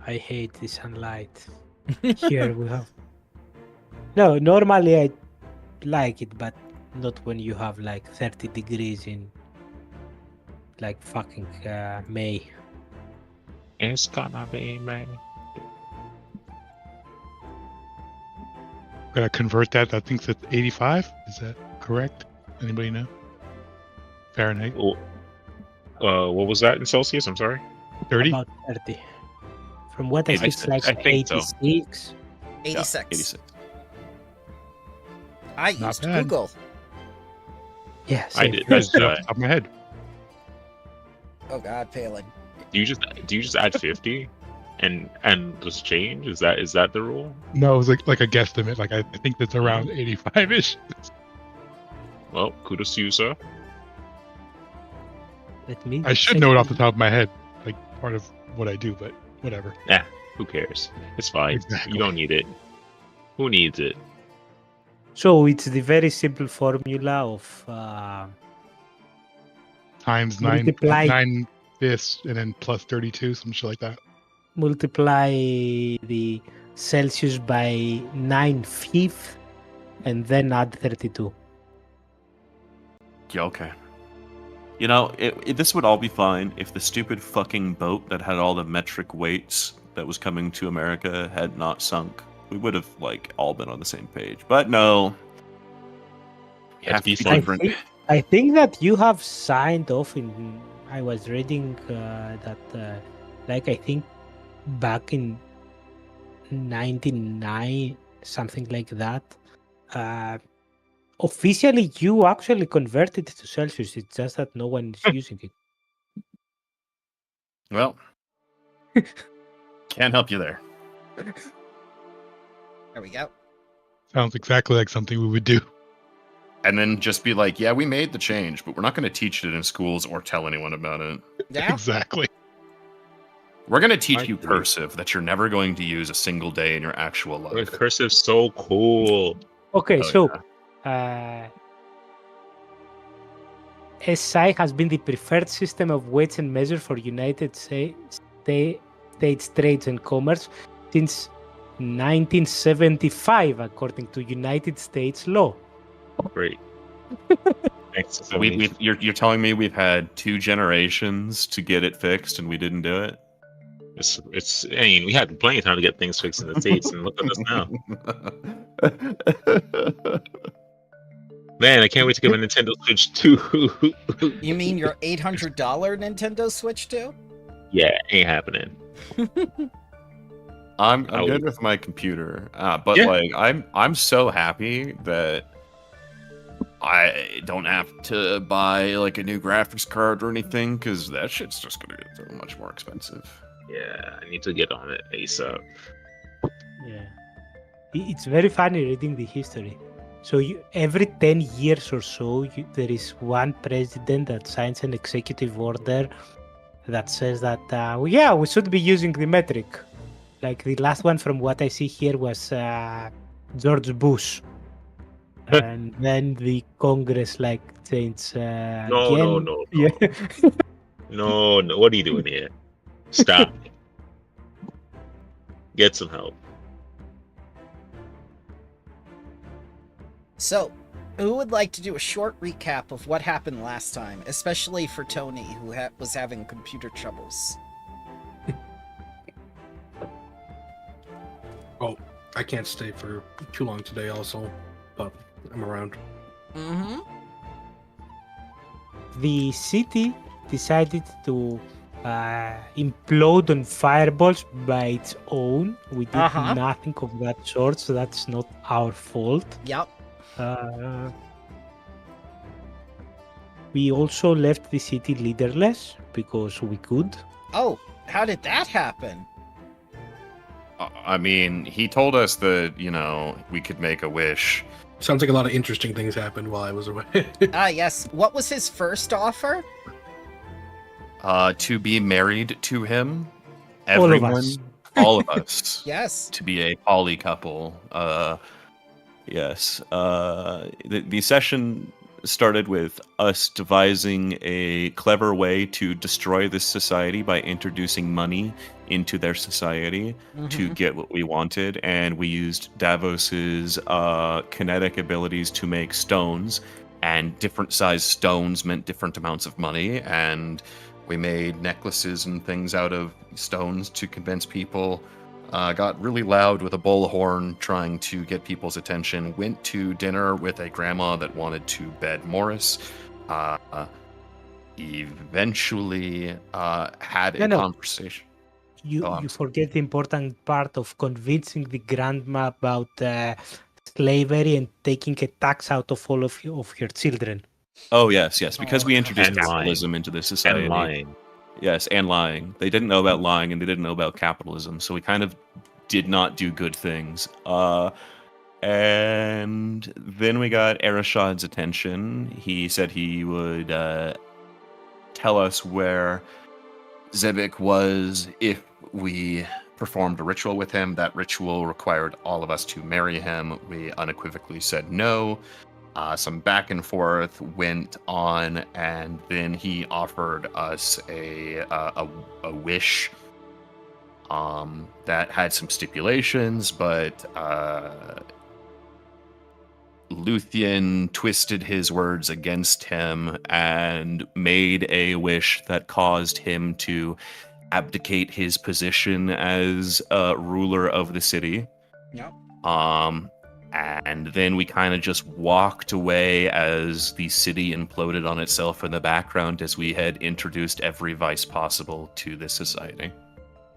I hate the sunlight. Here we have. No, normally I like it, but not when you have like 30 degrees in like fucking May. It's gonna be May. Gotta convert that. I think that's 85. Is that correct? Anybody know? Fahrenheit. What was that in Celsius? I'm sorry. 30. About 30. From what I see, it's like I think so. 86. 86. Yeah, 86. I Not used bad. Google. Yeah, I same. did. That's off the top of my head. Oh God, Palin. Do you just add 50 and just change? Is that the rule? No, it was like a guesstimate. Like I think that's around 85-ish. Well, kudos to you, sir. Let me I should check know it off the the- top of my head, like part of what I do, but whatever. Who cares? It's fine. Exactly. You don't need it. Who needs it? So it's the very simple formula of Times Multiply. 9/5 and then plus 32, some shit like that. multiply the Celsius by 9/5 and then add 32. Yeah, okay. You know, this would all be fine if the stupid fucking boat that had all the metric weights that was coming to America had not sunk. We would have, like, all been on the same page. But no. You have to be I fun. think, I think that you have signed off in. I was reading that, like, I think back in 99, something like that. Officially, you actually converted it to Celsius. It's just that no one is using it. Well, can't help you there. There we go. Sounds exactly like something we would do. And then just be like, yeah, we made the change, but we're not going to teach it in schools or tell anyone about it. Yeah. Exactly. We're going to teach I you agree. cursive that you're never going to use a single day in your actual life. Cursive's so cool. Okay, Oh, so SI has been the preferred system of weights and measures for United States trades and commerce since 1975, according to United States law. Great. Thanks. So you're telling me we've had 2 generations to get it fixed and we didn't do it? It's. I mean, we had plenty of time to get things fixed in the States, and look at us now. Man, I can't wait to get my Nintendo Switch 2. You mean your $800 Nintendo Switch too? Yeah, ain't happening. I'm I good would- with my computer, but Yeah. like I'm so happy that I don't have to buy like a new graphics card or anything because that shit's just gonna get so much more expensive. Yeah, I need to get on it ASAP. Yeah, it's very funny reading the history. So every 10 years or so, there is one president that signs an executive order that says that, yeah, we should be using the metric. Like the last one from what I see here was George Bush. And then the Congress like changed again. No. Yeah. No, what are you doing here? Stop. Get some help. So, who would like to do a short recap of what happened last time, especially for Tony, who was having computer troubles? Oh, I can't stay for too long today also, but I'm around. Mm-hmm. The city decided to implode on fireballs by its own. We did Uh-huh. nothing of that sort, so that's not our fault. Yep. We also left the city leaderless because we could. Oh, how did that happen? I mean, he told us that we could make a wish. Sounds like a lot of interesting things happened while I was away. Yes. What was his first offer? To be married to him. All of Everyone, us. all of us. Yes. To be a poly couple. Yes. The session started with us devising a clever way to destroy this society by introducing money into their society to get what we wanted, and we used Davos's kinetic abilities to make stones, and different sized stones meant different amounts of money, and we made necklaces and things out of stones to convince people. Got really loud with a bullhorn trying to get people's attention. Went to dinner with a grandma that wanted to bed Morris. Eventually had a conversation. You forget the important part of convincing the grandma about slavery and taking a tax out of all of your children. Oh, yes, because we introduced And lying. capitalism into this society. And lying. Yes, and lying. They didn't know about lying, and they didn't know about capitalism, so we kind of did not do good things. And then we got Arashad's attention. He said he would tell us where Zebek was if we performed a ritual with him. That ritual required all of us to marry him. We unequivocally said no. Some back and forth went on, and then he offered us a wish that had some stipulations, but Luthien twisted his words against him and made a wish that caused him to abdicate his position as ruler of the city. Yep. And then we kind of just walked away as the city imploded on itself in the background as we had introduced every vice possible to this society.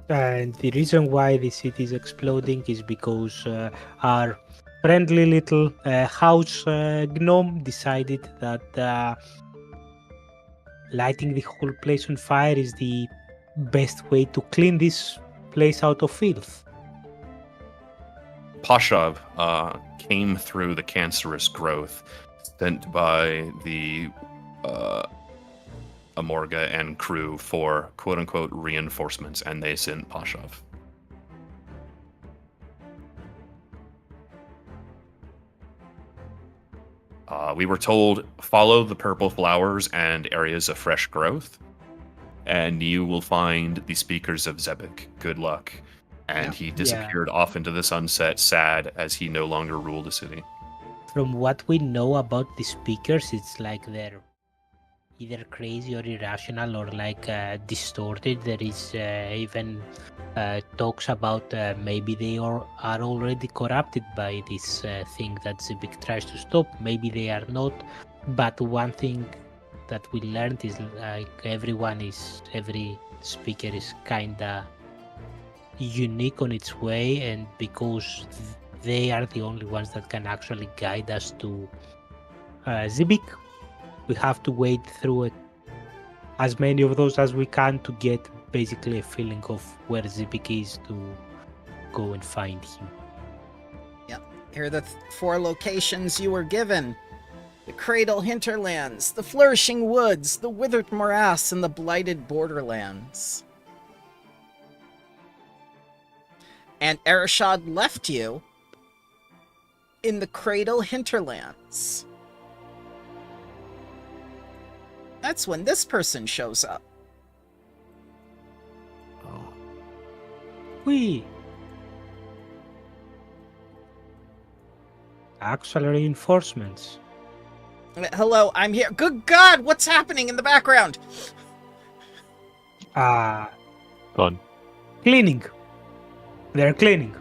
And the reason why the city is exploding is because our friendly little house gnome decided that lighting the whole place on fire is the best way to clean this place out of filth. Pashav came through the cancerous growth sent by the Amorga and crew for quote-unquote reinforcements, and they sent Pashav. We were told, follow the purple flowers and areas of fresh growth, and you will find the speakers of Zebek. Good luck. And he disappeared off into the sunset, sad as he no longer ruled the city. From what we know about the speakers, it's like they're either crazy or irrational or like distorted. There is even talks about maybe they are already corrupted by this thing that Zebek tries to stop. Maybe they are not. But one thing that we learned is like every speaker is kinda unique on its way, and because they are the only ones that can actually guide us to Zebek, we have to wade through it as many of those as we can to get basically a feeling of where Zebek is to go and find him. Yep. Here are the 4 locations you were given. The Cradle Hinterlands, the Flourishing Woods, the Withered Morass, and the Blighted Borderlands. And Arashad left you in the Cradle Hinterlands. That's when this person shows up. Oh. We actual reinforcements. Hello, I'm here. Good God, what's happening in the background? Fun. Cleaning. They're cleaning.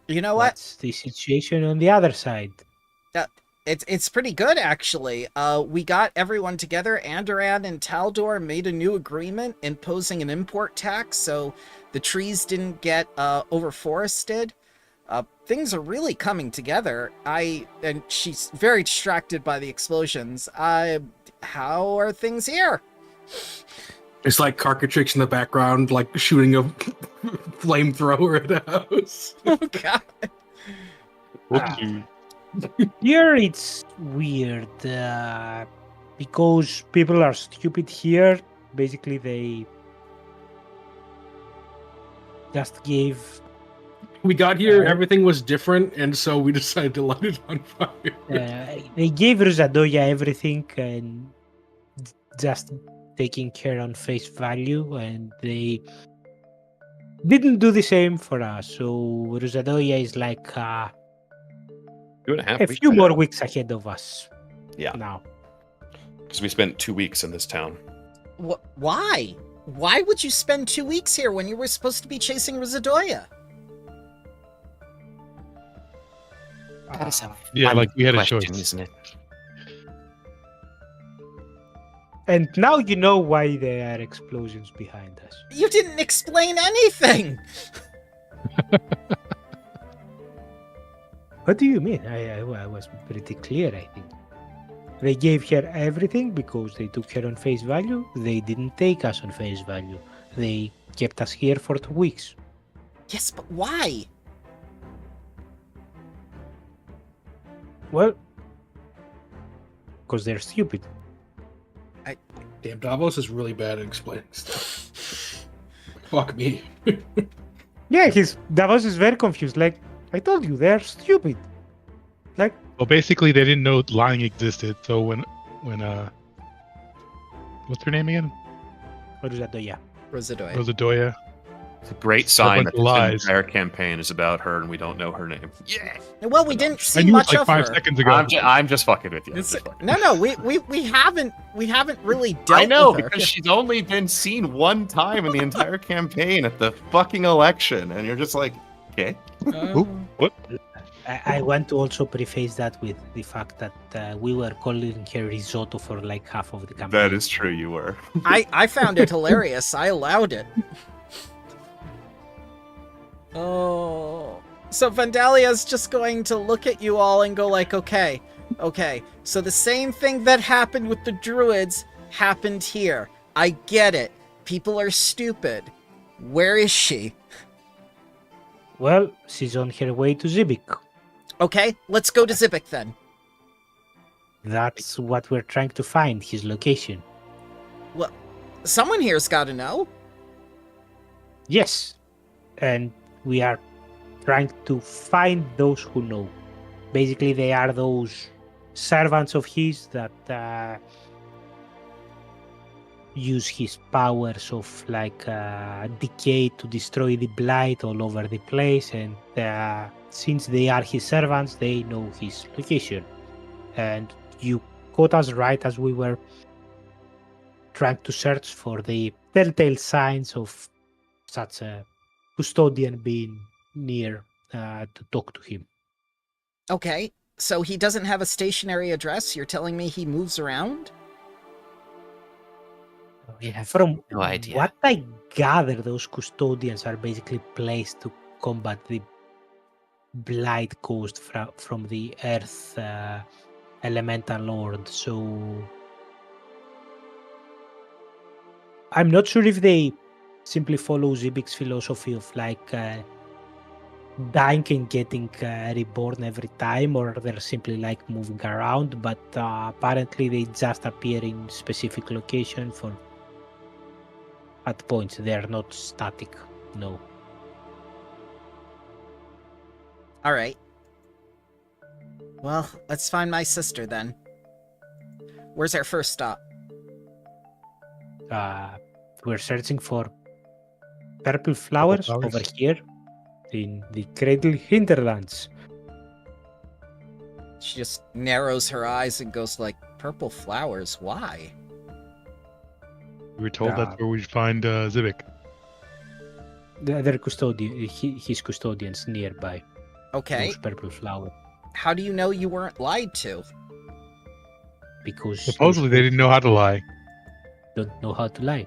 You know what? What's the situation on the other side? It's pretty good, actually. We got everyone together. Andoran and Taldor made a new agreement imposing an import tax, so the trees didn't get overforested. Things are really coming together. And she's very distracted by the explosions. How are things here? It's like Carcatrix in the background, like shooting a flamethrower at a house. Oh, God. Here it's weird because people are stupid here. Basically, they just gave We got here, everything was different, and so we decided to light it on fire. They gave Rosadoya everything and just taking care on face value, and they didn't do the same for us. So Rosadoya is like 2.5 a weeks few now. more weeks ahead of us. Yeah. Now. Because we spent 2 weeks in this town. Why? Why would you spend 2 weeks here when you were supposed to be chasing Rosadoya? That is a Yeah, fun like we had a question, choice. isn't it? And now you know why there are explosions behind us. You didn't explain anything! What do you mean? I was pretty clear, I think. They gave her everything because they took her on face value. They didn't take us on face value. They kept us here for 2 weeks. Yes, but why? Well, because they're stupid. Damn, Davos is really bad at explaining stuff. Fuck me. Yeah, Davos is very confused. Like, I told you, they're stupid. Like, Well, basically, they didn't know lying existed. So when what's her name again? what is that? Yeah. Rosadoya. Rosadoya. It's a great A sign bunch that of this lies. entire campaign is about her and we don't know her name. Yeah. Well, we didn't I see knew it much like of 5 her. seconds ago. I'm just fucking with you. I'm It's- just fucking- no, we haven't really dealt I know, with her. because she's only been seen one time in the entire campaign at the fucking election, and you're just like, okay. What? I want to also preface that with the fact that we were calling her risotto for like half of the campaign. That is true, you were. I found it hilarious. I allowed it. Oh. So Vandalia's just going to look at you all and go like, okay, so the same thing that happened with the druids happened here. I get it. People are stupid. Where is she? Well, she's on her way to Zibik. Okay, let's go to Zibik then. That's what we're trying to find, his location. Well, someone here's got to know. Yes, and we are trying to find those who know. Basically, they are those servants of his that use his powers of like decay to destroy the blight all over the place, and since they are his servants, they know his location. And you caught us right as we were trying to search for the telltale signs of such a custodian being near to talk to him. Okay, so he doesn't have a stationary address? You're telling me he moves around? We have From no idea. what I gather, those custodians are basically placed to combat the blight caused from the earth elemental lord. So I'm not sure if they simply follow Zibik's philosophy of like dying and getting reborn every time, or they're simply like moving around, but apparently they just appear in specific location for at points. They're not static. No. All right. Well, let's find my sister then. Where's our first stop? We're searching for purple flowers flowers? over here in the Cradle Hinterlands. She just narrows her eyes and goes like, purple flowers, why? We were told Yeah. that's where we'd find Zivik. Their custodian, his custodians nearby. Okay, Those purple flowers. how do you know you weren't lied to? Because Supposedly they didn't know how to lie. don't know how to lie.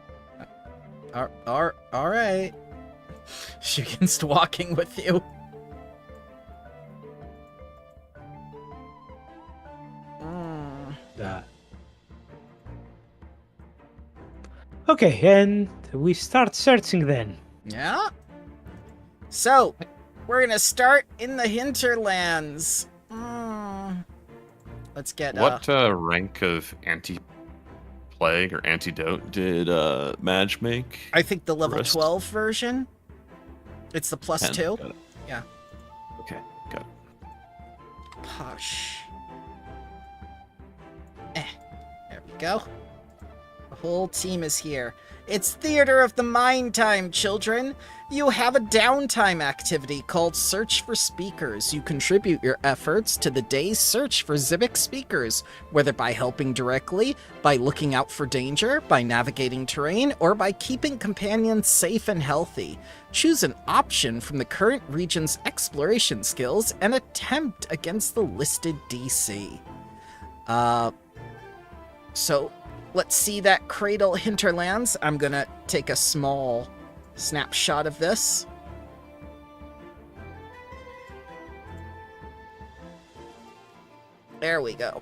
All right. She begins walking with you. Okay, and we start searching then. Yeah. So, we're gonna start in the hinterlands. Let's get What rank of anti-plague or antidote did Madge make? I think the level Rest. 12 version. It's the plus 10. 2. Got it. Yeah. Okay, got it. Posh. There we go. The whole team is here. It's Theater of the Mind time, children. You have a downtime activity called Search for Speakers. You contribute your efforts to the day's search for Zibic speakers, whether by helping directly, by looking out for danger, by navigating terrain, or by keeping companions safe and healthy. Choose an option from the current region's exploration skills and attempt against the listed DC. So let's see that Cradle Hinterlands. I'm gonna take a small snapshot of this. There we go.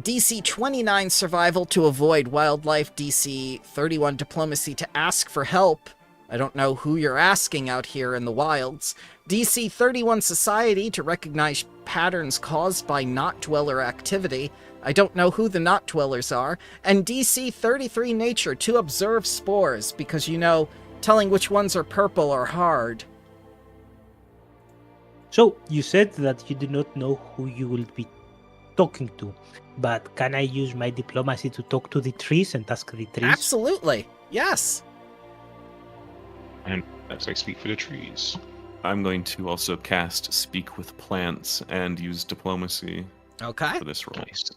DC 29 survival to avoid wildlife, DC 31 diplomacy to ask for help. I don't know who you're asking out here in the wilds. DC 31 society to recognize patterns caused by not dweller activity. I don't know who the not dwellers are. And DC 33 nature to observe spores, because you know, telling which ones are purple are hard. So, you said that you do not know who you will be talking to, but can I use my diplomacy to talk to the trees and ask the trees? Absolutely. Yes. And as I speak for the trees. I'm going to also cast Speak with Plants and use Diplomacy Okay. for this role. Nice.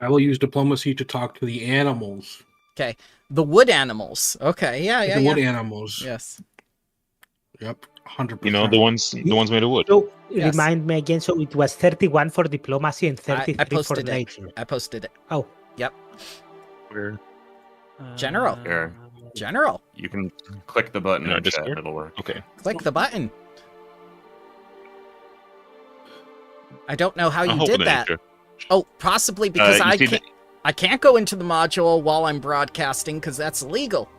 I will use diplomacy to talk to the animals. Okay. The wood animals. Okay. Yeah. The wood animals. Yes. Yep. 100%. You know, the ones made of wood. So, Yes. remind me again, so it was 31 for diplomacy and I 33 for posted it. nature. I posted it. Oh. Yep. Where General. Here. General. you can click the button No, in chat, Discord? it'll work. Okay. Click the button. I don't know how I'm you hoping did that. nature. Oh, possibly because you I see can't. I can't go into the module while I'm broadcasting because that's illegal.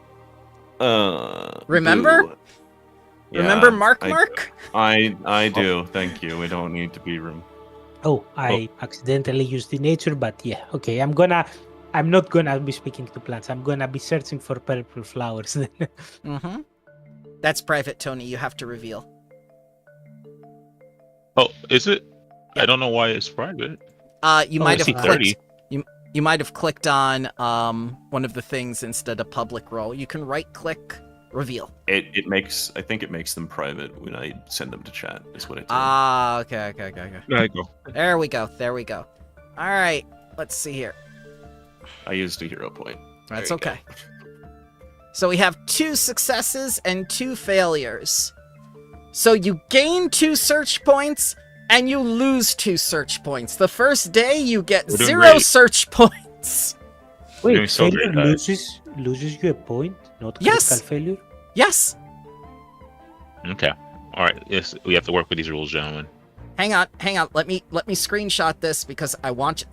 Remember? boo. Remember Yeah, Mark? I- Mark? I do. Thank you. We don't need to be room. Oh, I accidentally used the nature, but yeah, okay. I'm not gonna be speaking to plants. I'm gonna be searching for purple flowers. Mm-hmm. That's private, Tony. You have to reveal. Oh, is it? Yeah. I don't know why it's private. You Oh, might I see have 30. clicked. You might have clicked on one of the things instead of public role. You can right click reveal. It makes I think it makes them private when I send them to chat. Is what it did. Ah, okay. There you go. There we go. All right. Let's see here. I used a hero point. That's There you go. okay. So we have 2 successes and 2 failures. So you gain 2 search points and you lose 2 search points. The first day you get We're doing 0 great. search points. Doing Wait, so failure great, guys. loses you a point, not Yes. critical failure? Yes. Okay. All right. Yes, we have to work with these rules, gentlemen. Hang on. Let me screenshot this because I want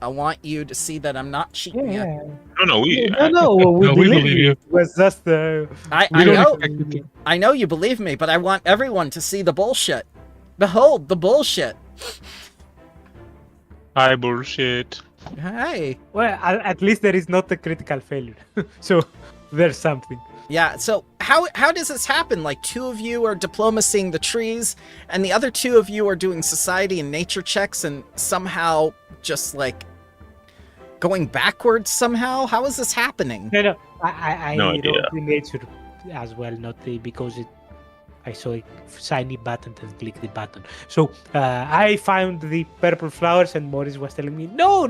you to see that I'm not cheating. you. No, we. No, we No, we believe believe you. you. It was just I We don't know. expect you to. I know you believe me, but I want everyone to see the bullshit. Behold the bullshit. Hi, bullshit. Hey. well, at least there is not a critical failure. So there's something. Yeah, so how does this happen? Like 2 of you are diplomacying the trees, and the other 2 of you are doing society and nature checks, and somehow just like going backwards somehow? How is this happening? No, I No wrote idea. the nature as well, not the, because I saw a shiny button and clicked the button. So I found the purple flowers, and Morris was telling me, no,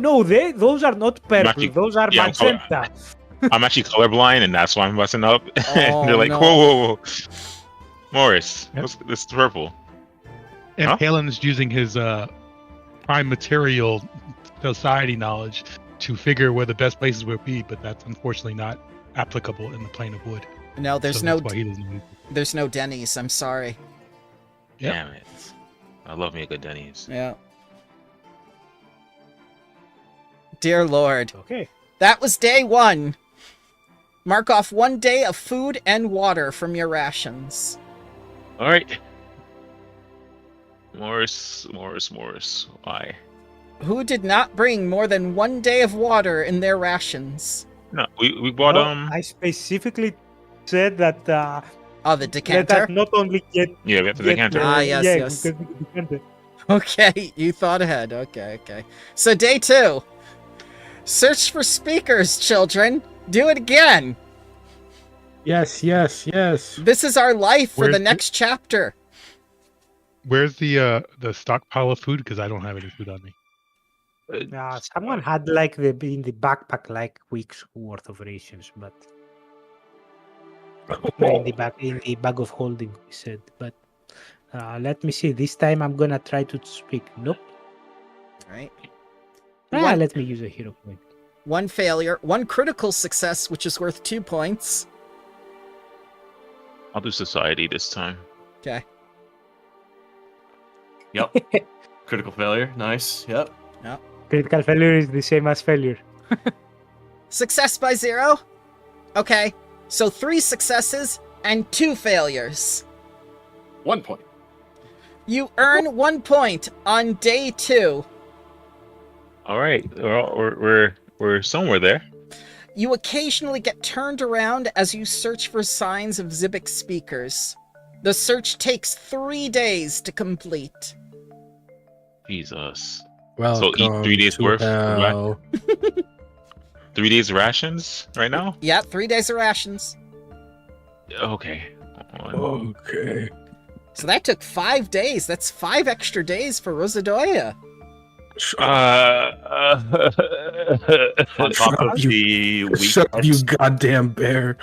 those are not purple, Actually, those are yeah, I'm color- magenta. I'm actually colorblind, and that's why I'm messing up. Oh, and they're like, no. whoa. Morris, Yep. this is purple. And Huh? Helen's using his prime material society knowledge to figure where the best places would be, but that's unfortunately not applicable in the plane of wood. No, there's So no that's why he doesn't use it. there's no Denny's. I'm sorry. Yep. Damn it. I love me a good Denny's. Yeah. Dear Lord. Okay. That was day 1. Mark off 1 day of food and water from your rations. All right. Morris. Why? Who did not bring more than 1 day of water in their rations? No, we bought I specifically said that Oh, the Let decanter? us not only get... Yeah, we have to get decanter. Yes, yeah, yes. because we decanter. Okay, you thought ahead. Okay. So day 2. Search for speakers, children. Do it again. Yes. This is our life for Where's the the- next chapter. Where's the stockpile of food? Because I don't have any food on me. Someone had like in the backpack like weeks worth of rations, but in the bag of holding, we said. But let me see. This time I'm gonna try to speak. Nope. Right. Let me use a hero point. 1 failure, 1 critical success, which is worth 2 points. I'll do society this time. Okay. Yep. Critical failure. Nice. Yep. Critical failure is the same as failure. Success by 0. Okay. So 3 successes and 2 failures. 1 point. You earn 1 point on day 2. All right, we're somewhere there. You occasionally get turned around as you search for signs of Zybic speakers. The search takes 3 days to complete. Jesus. Well, So eat 3 days worth. 3 days rations right now. Yeah, 3 days of rations. Okay. Okay. So that took 5 days. That's 5 extra days for Rosadoya. On top of the week. Shut up, you goddamn bear.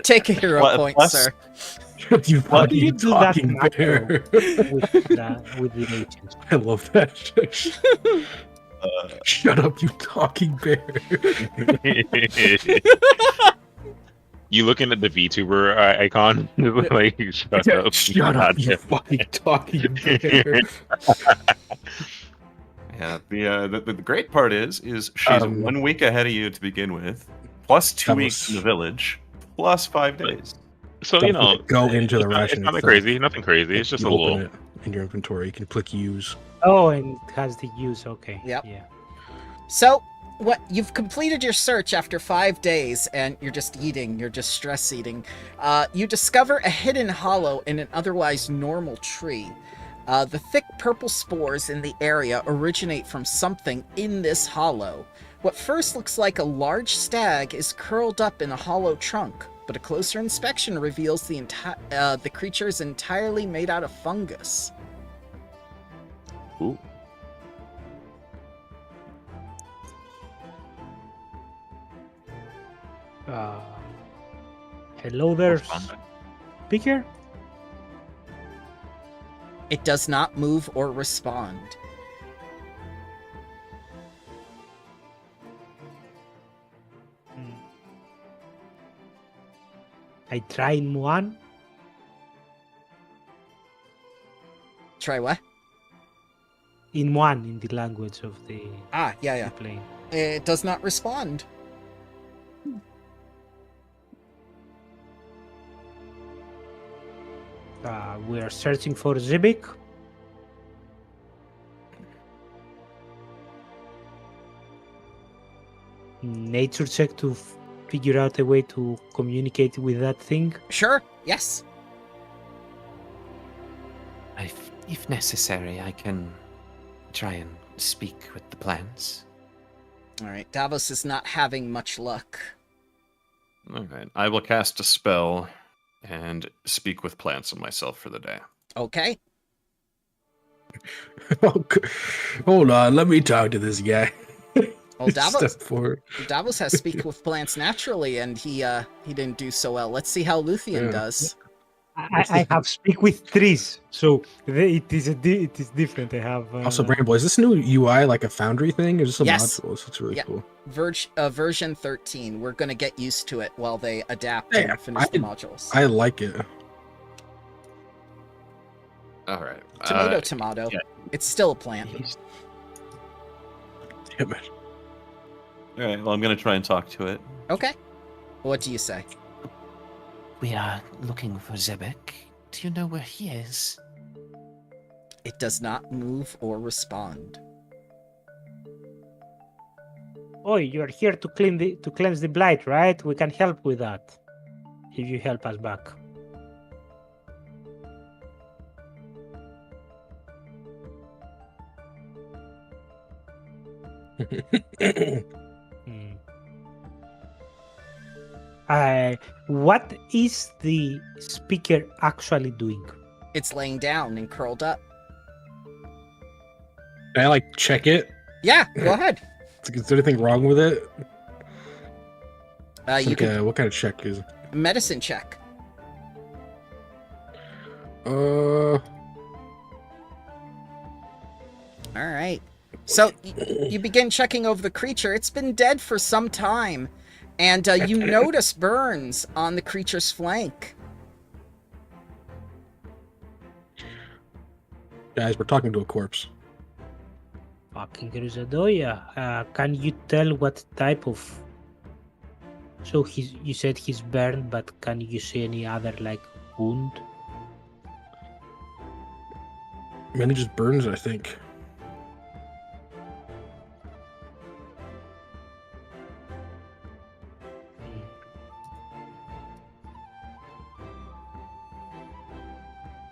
Take a hero What, point, plus- sir. You What do you fucking do that talking now? bear. with the rations. I love that. Shut up, you talking bear. You looking at the VTuber icon? Like, shut up. Shut up, you Goddamn. fucking talking bear. Yeah. The great part is she's 1 week ahead of you to begin with, plus 2 That weeks was- in the village, plus 5 days. So you know, Go into the it's ration. nothing itself. crazy. Nothing crazy. It's just You a open little. it in your inventory. You can click use. Oh, and it has the use. Okay. Yep. Yeah. So, what you've completed your search after 5 days, and you're just eating. You're just stress eating. You discover a hidden hollow in an otherwise normal tree. The thick purple spores in the area originate from something in this hollow. What first looks like a large stag is curled up in a hollow trunk, but a closer inspection reveals the creature is entirely made out of fungus. Ooh. Hello there, speaker. It does not move or respond. I try in one. Try what? In one, in the language of the Yeah. plane. It does not respond. We are searching for Zybic. Nature check to figure out a way to communicate with that thing. Sure, yes. If necessary, I can try and speak with the plants. Alright, Davos is not having much luck. All right. I will cast a spell and speak with plants on myself for the day. Okay. Hold on, let me talk to this guy. Well, Davos, Step forward. Davos has speak with plants naturally, and he didn't do so well. Let's see how Luthien Yeah. does. I have speak with trees, so it is different. I have Also, Bramble, is this new UI like a Foundry thing, or is this a Yes. module? It's really Yeah. cool. Version 13. We're gonna get used to it while they adapt Yeah, and finish the modules. I like it. All right. Tomato. yeah. It's still a plant. Damn it. All right. Well, I'm going to try and talk to it. Okay. What do you say? We are looking for Zebek. Do you know where he is? It does not move or respond. Oh, you're here to cleanse the blight, right? We can help with that. if you help us back. What is the speaker actually doing? It's laying down and curled up. Can I like check it? Yeah, go ahead. Is there anything wrong with it? You can What kind of check is it? medicine check. Uh, All right. So you begin checking over the creature. It's been dead for some time, and you notice burns on the creature's flank. guys, we're talking to a corpse. Fucking Grisadoya. Can you tell what type of... So you said he's burned, but can you see any other like wound? Mainly just burns, I think.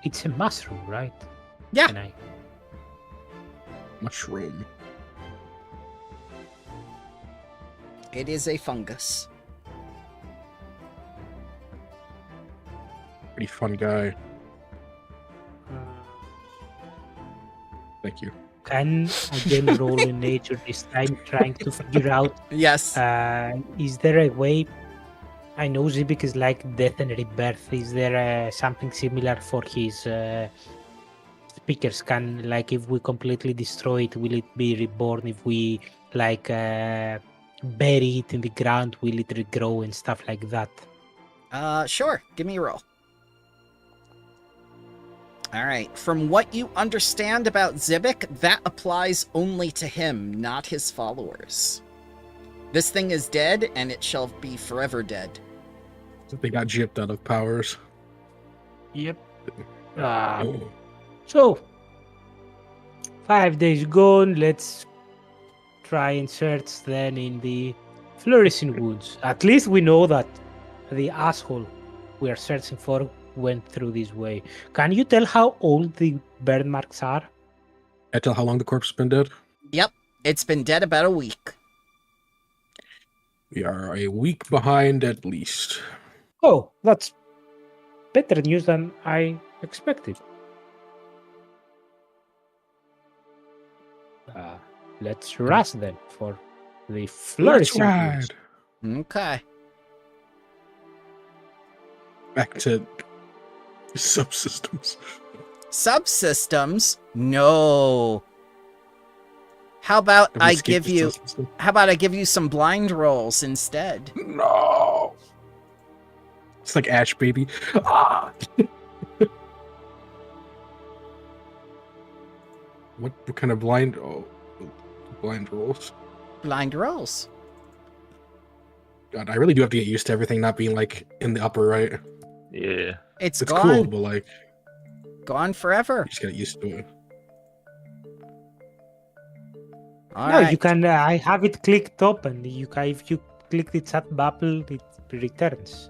It's a mushroom, right? Yeah. Can I... Mushroom. It is a fungus. Pretty fun guy. Thank you. Can again roll in nature this time, trying to figure out Yes. is there a way? I know Zibik is like death and rebirth. Is there something similar for his speakers? Can, like, if we completely destroy it, will it be reborn? If we like bury it in the ground, will it regrow and stuff like that? Sure. Give me a roll. All right. From what you understand about Zibik, that applies only to him, not his followers. This thing is dead, and it shall be forever dead. They got gypped out of powers. Yep. So, 5 days gone. Let's try and search then in the flourishing woods. At least we know that the asshole we are searching for went through this way. Can you tell how old the burn marks are? I tell how long the corpse has been dead? Yep. It's been dead about a week. We are a week behind at least. Oh, that's better news than I expected. Let's rush then for the Let's flourishing ride. woods. Okay. Back to subsystems. Subsystems? No. How about Have we I escaped give the you subsystem? how about I give you some blind rolls instead? No. It's like Ash, baby. Ah. What kind of blind? Oh, blind rolls. Blind rolls. God, I really do have to get used to everything not being like in the upper right. Yeah. It's It's gone. cool, but like Gone forever. you just get used to it. All No, right. you can. I have it clicked open. You can, if you click the chat bubble, it returns.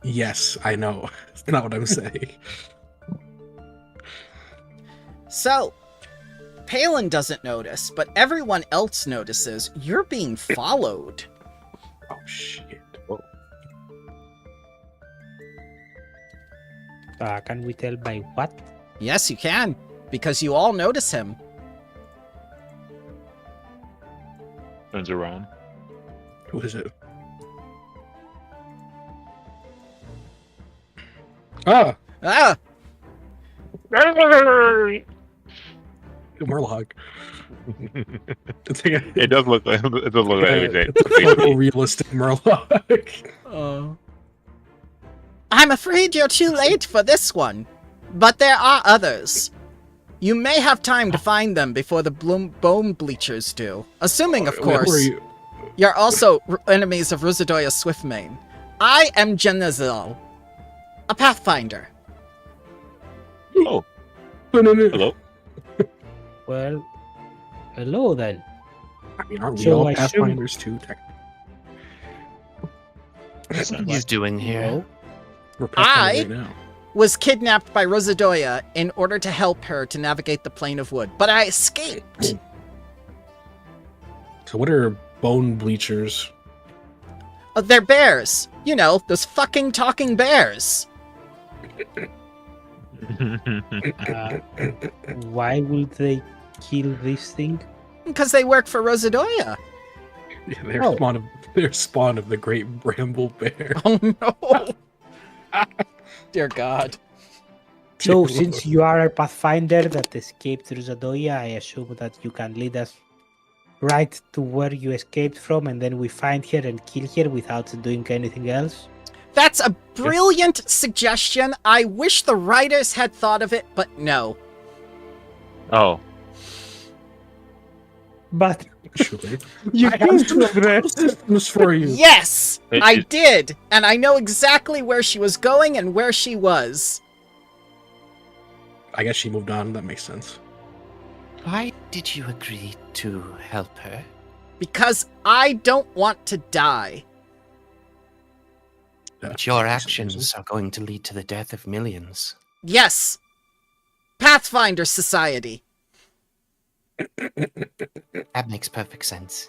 Yes, I know. That's not what I'm saying. So, Palin doesn't notice, but everyone else notices you're being followed. Oh shit. Can we tell by what? Yes, you can, because you all notice him. Turns around. Who is it? Ah, Ah! Murloc. It's like It does look like everything. a realistic Murloc. Oh. I'm afraid you're too late for this one, but there are others. You may have time to find them before the bone bleachers do. Assuming, of Wait, who are course, you? you're also enemies of Rusidoya Swiftmane. I am Genazil, a pathfinder. Oh, No. hello. Well, hello then. I mean, aren't we So all I assume- Pathfinders too? Makes What are sense. you doing here? No. We're pathfinding I- right now. Was kidnapped by Rosadoya in order to help her to navigate the plane of wood, but I escaped. So what are bone bleachers? They're bears. You know, those fucking talking bears. Why would they kill this thing? Because they work for Rosadoya. Yeah, they're Oh. spawn of the great bramble bear. Oh no. Dear God. So, Dear since you are a pathfinder that escaped Ruzadoya, I assume that you can lead us right to where you escaped from, and then we find her and kill her without doing anything else. That's a brilliant suggestion. I wish the writers had thought of it, but no. Oh, But Actually, you I can have some systems for you. Yes, It- I it- did, and I know exactly where she was going and where she was. I guess she moved on. That makes sense. Why did you agree to help her? Because I don't want to die. But your actions are going to lead to the death of millions. Yes. Pathfinder Society. That makes perfect sense.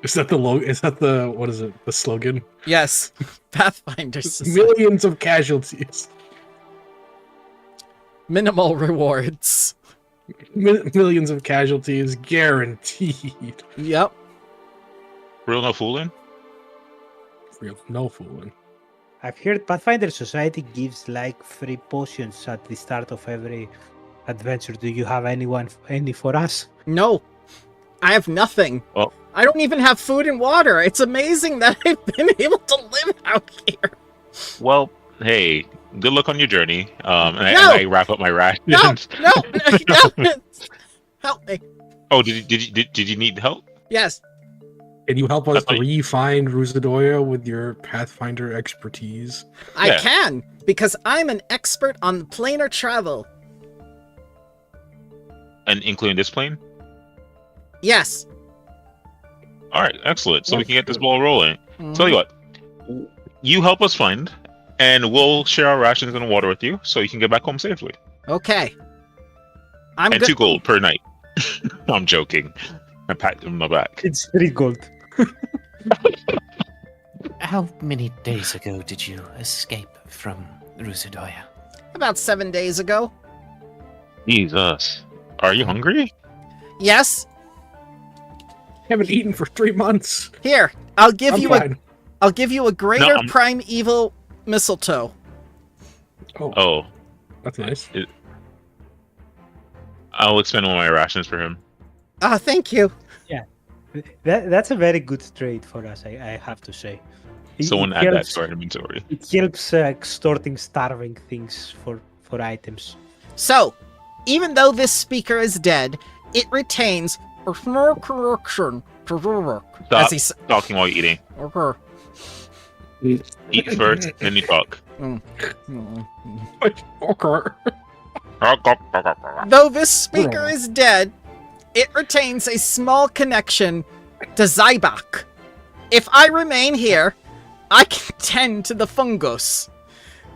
Is that the logo? Is that the what is it? The slogan? Yes. Pathfinder Society. Millions of casualties. Minimal rewards. Millions of casualties guaranteed. Yep. real no fooling. Real, no fooling. I've heard Pathfinder Society gives like free potions at the start of every adventure. Do you have any for us? No. I have nothing. Well- I don't even have food and water. It's amazing that I've been able to live out here. Well, hey, good luck on your journey. And No! I wrap up my rations. No, no. Help me. Oh, did you need help? Yes. Can you help us thought you- re-find Ruzadoya with your Pathfinder expertise? I Yeah. can, because I'm an expert on planar travel. And including this plane? Yes. All right, excellent. So we can get this ball rolling. Tell you what, you help us find, and we'll share our rations and water with you, so you can get back home safely. Okay. I'm And good. 2 gold per night. I'm joking. I pat him on the back. It's 3 gold. How many days ago did you escape from Rusudoya? About 7 days ago. Jesus, are you hungry? Yes. Haven't eaten for 3 months. Here, I'll give I'm you fine. I'll give you a greater I'm- primeval mistletoe. Oh, That's nice. I'll expend all my rations for him. Ah, thank you. That's a very good trade for us, I have to say. Someone add that to our inventory. It helps extorting starving things for items. So, even though this speaker is dead, it retains a small correction to the work. Stop As he s- talking while eating. Okay. Eat first, then you talk. Okay. Though this speaker is dead, it retains a small connection to Zybak. If I remain here, I can tend to the fungus.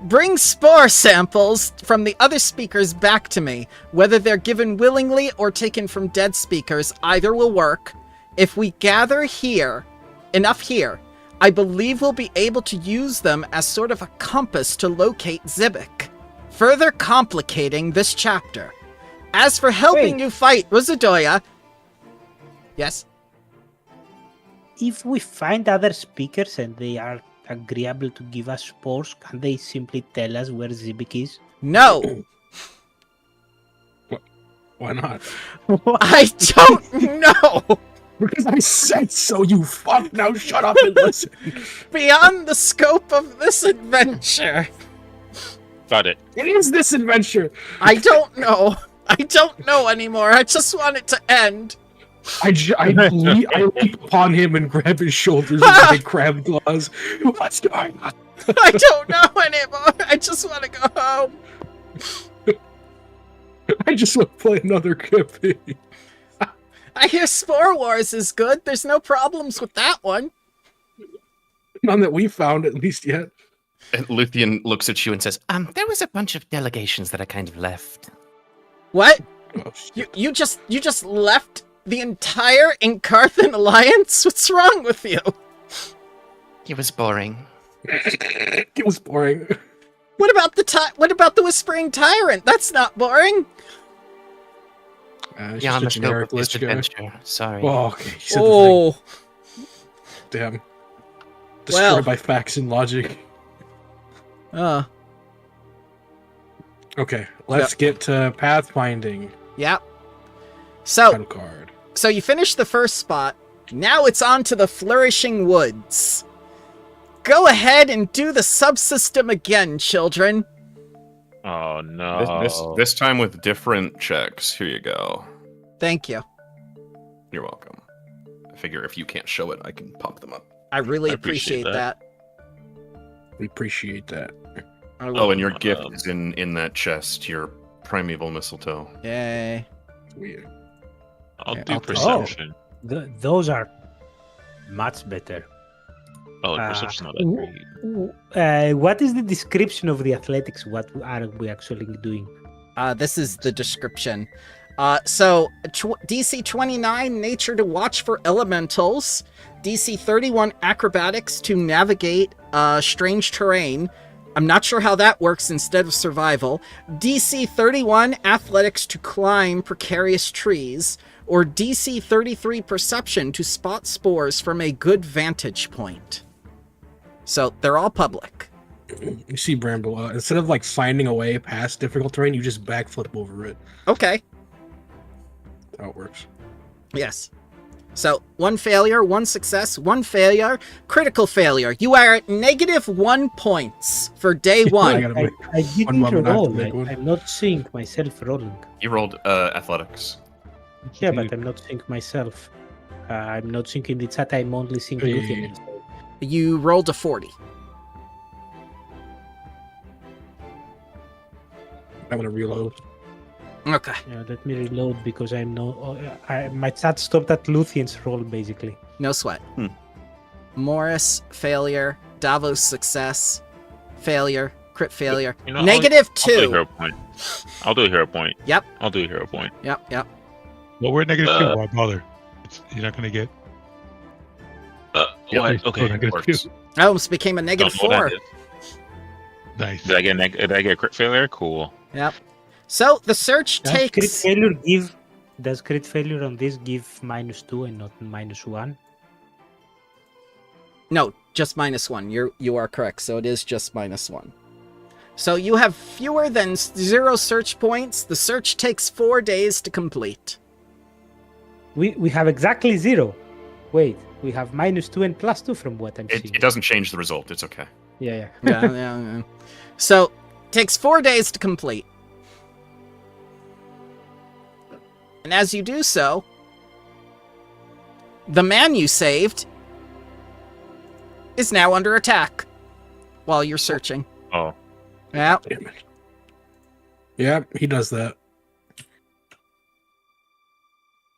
Bring spore samples from the other speakers back to me. Whether they're given willingly or taken from dead speakers, either will work. If we gather enough here, I believe we'll be able to use them as sort of a compass to locate Zibik, further complicating this chapter. As for helping Wait. you fight Ruzadoya... Yes? If we find other speakers and they are agreeable to give us spores, can they simply tell us where Zibik is? No! Why not? I don't know! Because I said so, you fuck! Now shut up and listen! Beyond the scope of this adventure. Got it. It is this adventure! I don't know. I don't know anymore. I just want it to end. I leap upon him and grab his shoulders with my crab claws. What's going on? I don't know anymore. I just want to go home. I just want to play another campaign. I hear Spore Wars is good. There's no problems with that one. None that we found, at least yet. And Luthien looks at you and says, There was a bunch of delegations that I kind of left. What? Oh, shit. You just left the entire Incarthan Alliance? What's wrong with you? It was boring. It was boring. What about the Whispering Tyrant? That's not boring. It's Yeah, just on a the generic scope of this lich guy. adventure. Sorry. Oh, okay. You said the Oh, thing. Damn. Destroyed Well. by facts and logic. Okay, let's get to pathfinding. yeah. So, Title card. so you finished the first spot. Now it's on to the Flourishing Woods. Go ahead and do the subsystem again, children. Oh no. this time with different checks. Here you go. Thank you. You're welcome. I figure if you can't show it, I can pop them up. I really I appreciate appreciate that. We appreciate that. I Oh, will- and your gift is in that chest, your primeval mistletoe. Yay. Weird. I'll Yeah, do I'll take- perception. Those are much better. Oh, perception's not that great. What is the description of the athletics? What are we actually doing? This is the description. So DC 29 nature to watch for elementals, DC 31 acrobatics to navigate strange terrain. I'm not sure how that works instead of survival. DC 31 athletics to climb precarious trees, or DC 33 perception to spot spores from a good vantage point. So they're all public. You see, Bramble, instead of like finding a way past difficult terrain, you just backflip over it. Okay. That's how it works. Yes. So, 1 failure, 1 success, 1 failure, critical failure. You are at -1 points for day I 1. gotta I make one didn't moment, I have to roll. make one. I'm not seeing myself rolling. You rolled athletics. Yeah, but I'm not seeing myself. I'm not seeing in the chat. I'm only seeing Yeah, yeah, Luthien yeah. instead. You rolled a 40. I'm gonna reload. Okay. Yeah, let me reload because I'm no. My chat stopped at Luthien's roll basically. No sweat. Hmm. Morris, failure. Davos, success. Failure. Crit failure. You know, -2. I'll do a hero point. I'll do a hero point. Yep. I'll do a hero point. Yep. Well, we're at -2. Uh, Why bother? You're not going to get. Yeah, What? Okay. Oh, negative works. 2. I almost became a Don't know what -4. that is. Nice. Did I get a crit failure? Cool. Yep. So, the search Does crit takes... failure give? Does crit failure on this give -2 and not -1? No, just -1. You are correct. So it is just -1. So you have fewer than 0 search points. The search takes 4 days to complete. We have exactly 0. Wait, we have -2 and +2 from what I'm seeing. It doesn't change the result. It's okay. Yeah. Yeah. So takes 4 days to complete. And as you do so, the man you saved is now under attack while you're searching. Oh. Yeah. Damn it. Yeah, he does that.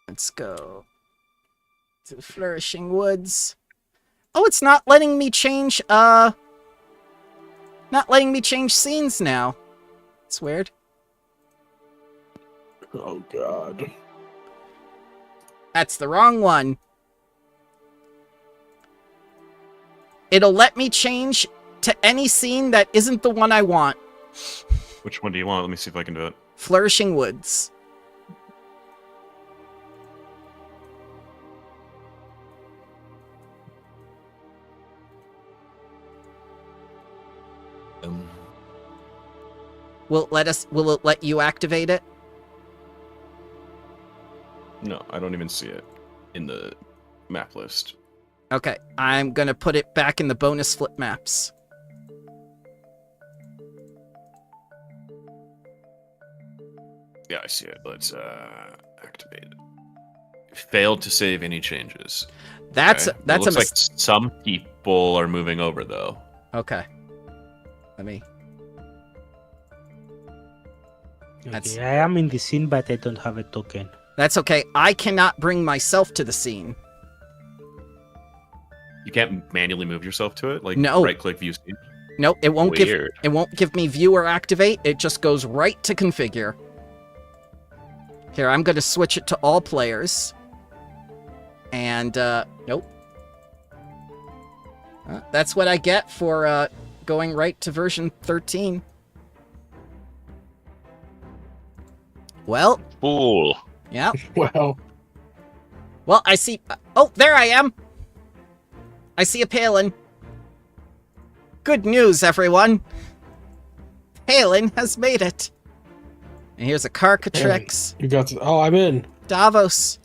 Let's go to the Flourishing Woods. Oh, it's not letting me change, not letting me change scenes now. It's weird. Oh god. That's the wrong one. It'll let me change to any scene that isn't the one I want. Which one do you want? Let me see if I can do it. Flourishing Woods. Will it let you activate it? No, I don't even see it in the map list. Okay, I'm gonna put it back in the bonus flip maps. Yeah, I see it. Let's activate it. Failed to save any changes. That's Okay. that's It a looks like some people are moving over though. Okay. Let me. That's- Okay, I am in the scene, but I don't have a token. That's okay. I cannot bring myself to the scene. You can't manually move yourself to it. Like No. right click view scene. Nope, it won't Weird. give me view or activate. It just goes right to configure. Here, I'm gonna switch it to all players. And nope. That's what I get for going right to version 13. Well, Fool. yeah. Wow. Well, I see. Oh, there I am. I see a Palin. Good news, everyone. Palin has made it. And here's a Carcatrix, You got to, oh, I'm in. Davos,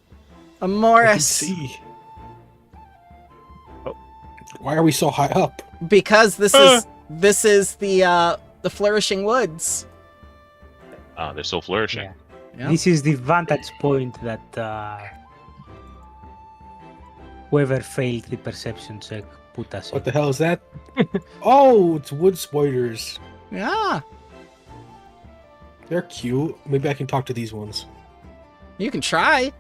a I can Morris. see. Why are we so high up? Because this is the Flourishing Woods. They're still flourishing. Yeah. Yeah. This is the vantage point that whoever failed the perception check put us in. What the hell is that? Oh, it's wood spiders. Yeah, They're cute. Maybe I can talk to these ones. you can try.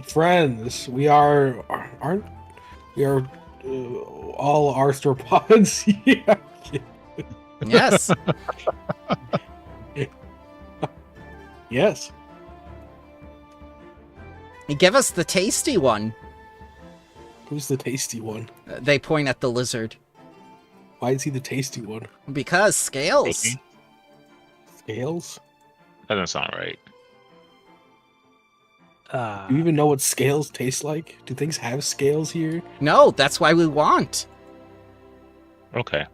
Friends, we are all arthropods. Yeah. Yes. Yes. Give us the tasty one. Who's the tasty one? They point at the lizard. Why is he the tasty one? Because scales. Protein? Scales? That doesn't sound right. Do you even know what scales taste like? Do things have scales here? No, that's why we want. Okay.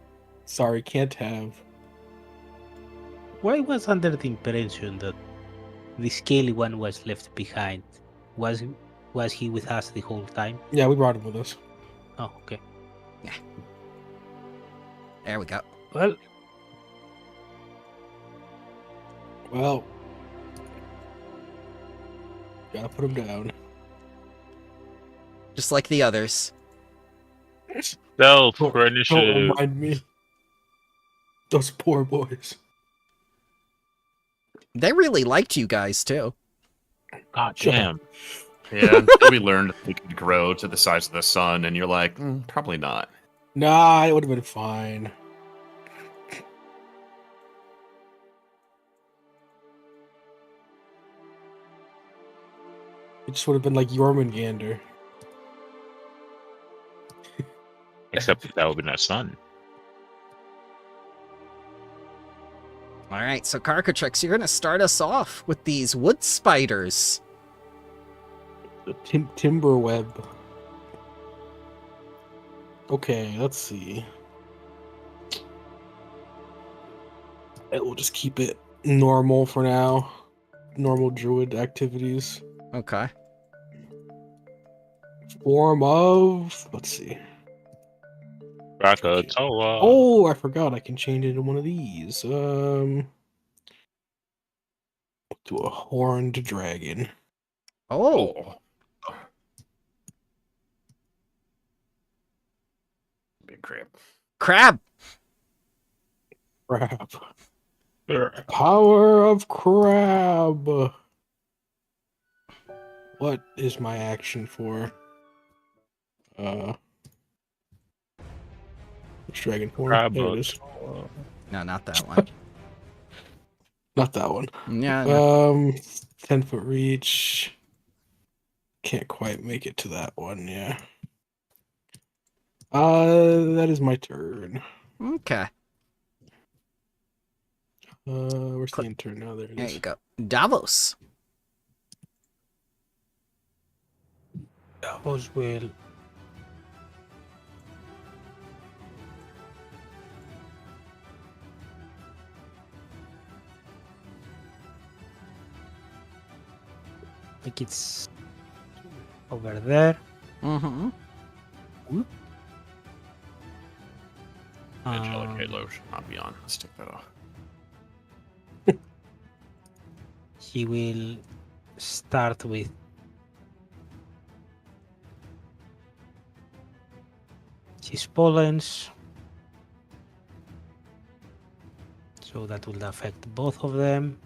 Sorry, can't have. Why was under the impression that the scaly one was left behind? Was he with us the whole time? Yeah, we brought him with us. Oh, okay. There we go. Well, gotta put him down. Just like the others. Stealth Don't for initiative. remind me. Those poor boys. They really liked you guys, too. God Shut damn. Yeah, we learned we could grow to the size of the sun, and you're like, probably not. Nah, it would have been fine. It just would have been like Jormungandr. Except that would be not sun. All right, so Carcatrix, you're going to start us off with these wood spiders. The timber web. Okay, let's see. We'll just keep it normal for now. Normal druid activities. Okay. Form of... Let's see. Krakatoa. Oh, I forgot I can change it into one of these. To a horned dragon. Oh, Big crap. crab. Crab. Power of crab. What is my action for? Which dragon horn? There it is. No, not that one. Not that one. Yeah. No. 10-foot reach. Can't quite make it to that one, yeah. That is my turn. Okay. Where's the intern now? There it There is. you go. Davos. Davos will. I think it's over there. Mm-hmm. Angelic Halo should not be on. Let's take that off. He will start with his pollens. So that will affect both of them.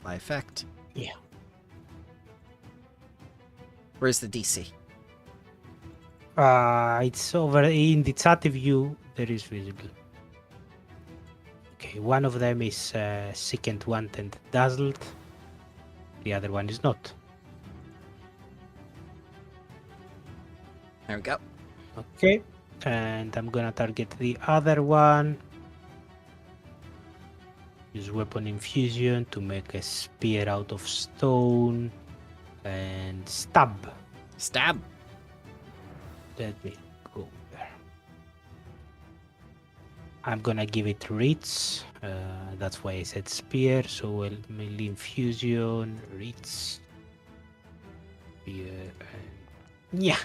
By effect. Yeah. Where's the DC? It's over in the chat view. There is visible. Okay, one of them is Sickened, Want, and Dazzled. The other one is not. There we go. Okay, and I'm gonna target the other one. Use Weapon Infusion to make a spear out of stone. And stab. Stab. Let me go there. I'm gonna give it reach. That's why I said spear. So we'll melee infusion, reach, spear, and yeah.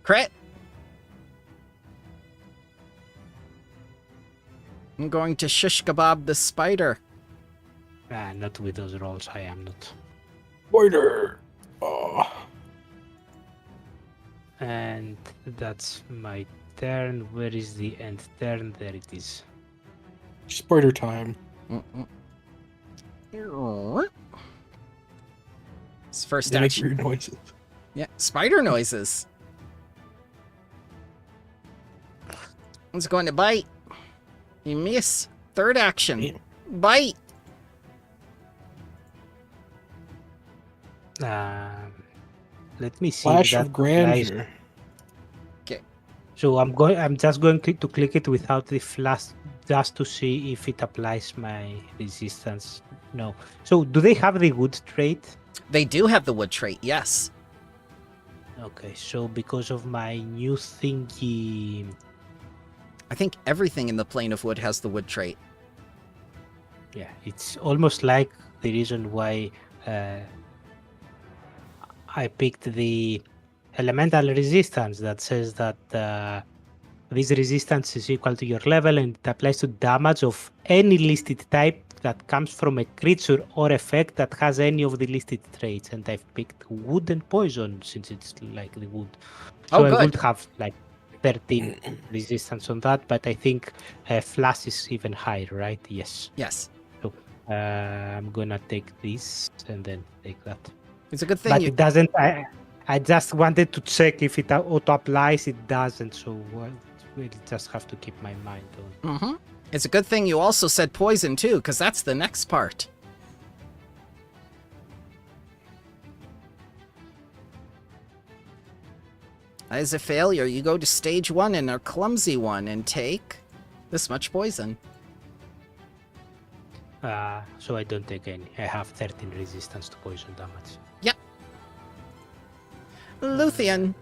Crit. I'm going to shish kebab the spider. Not with those rolls. I am not. Spider. Oh. And that's my turn. Where is the end turn? There it is. Spider time. It's first They make action. weird noises. Yeah, spider noises. It's going to bite. You miss. Third action. Damn. Bite. Let me see. Flash if of that grandeur. applies. So I'm just going to click it without the flash, just to see if it applies my resistance. No. So do they have the wood trait? They do have the wood trait, yes. Okay, so because of my new thingy, I think everything in the plane of wood has the wood trait. yeah, it's almost like the reason why I picked the elemental resistance that says that this resistance is equal to your level and it applies to damage of any listed type that comes from a creature or effect that has any of the listed traits. And I've picked wood and poison since it's like the wood. So Oh, I good. would have like 13 resistance on that, but I think flash is even higher, right? Yes. Yes. So I'm gonna take this and then take that. It's a good thing But you... it doesn't. I just wanted to check if it auto applies. It doesn't, so we'll just have to keep my mind on. Mm-hmm. It's a good thing you also said poison, too, because that's the next part. As a failure, you go to stage 1 and a clumsy one and take this much poison. So I don't take any. I have 13 resistance to poison damage. Yep. Luthien.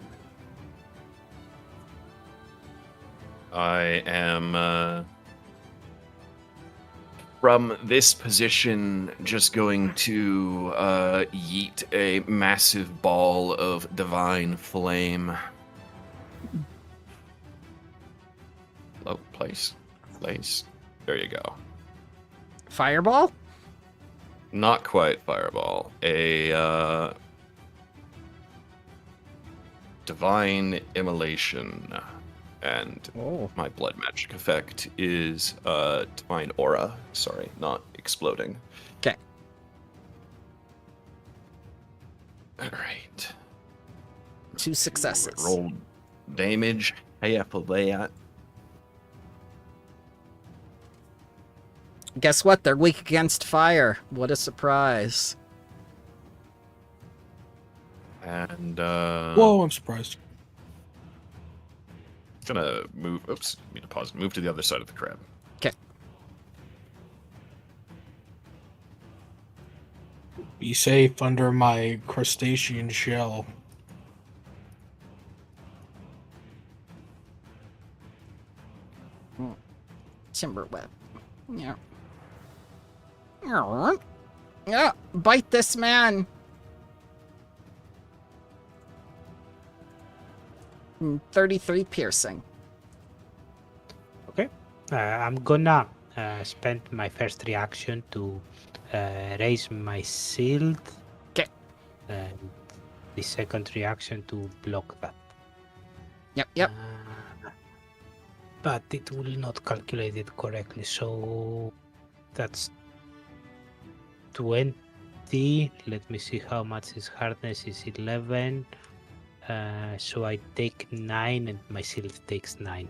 I am from this position just going to yeet a massive ball of divine flame. Oh, place. There you go. Fireball? Not quite fireball. A divine immolation. And Oh. my blood magic effect is divine aura. Sorry, not exploding. Okay. Alright. 2 successes. Roll damage. Hey, for that. Guess what? They're weak against fire. What a surprise. And Whoa, I'm surprised. gonna move. Oops, need to pause. Move to the other side of the crab. Okay. Be safe under my crustacean shell. Timberweb. Yeah. Yeah. Bite this man. 33 piercing. Okay. I'm gonna spend my first reaction to raise my shield. Okay. And the second reaction to block that. Yep. But it will not calculate it correctly, so that's 20. Let me see how much his hardness is 11. So I take 9 and my shield takes 9.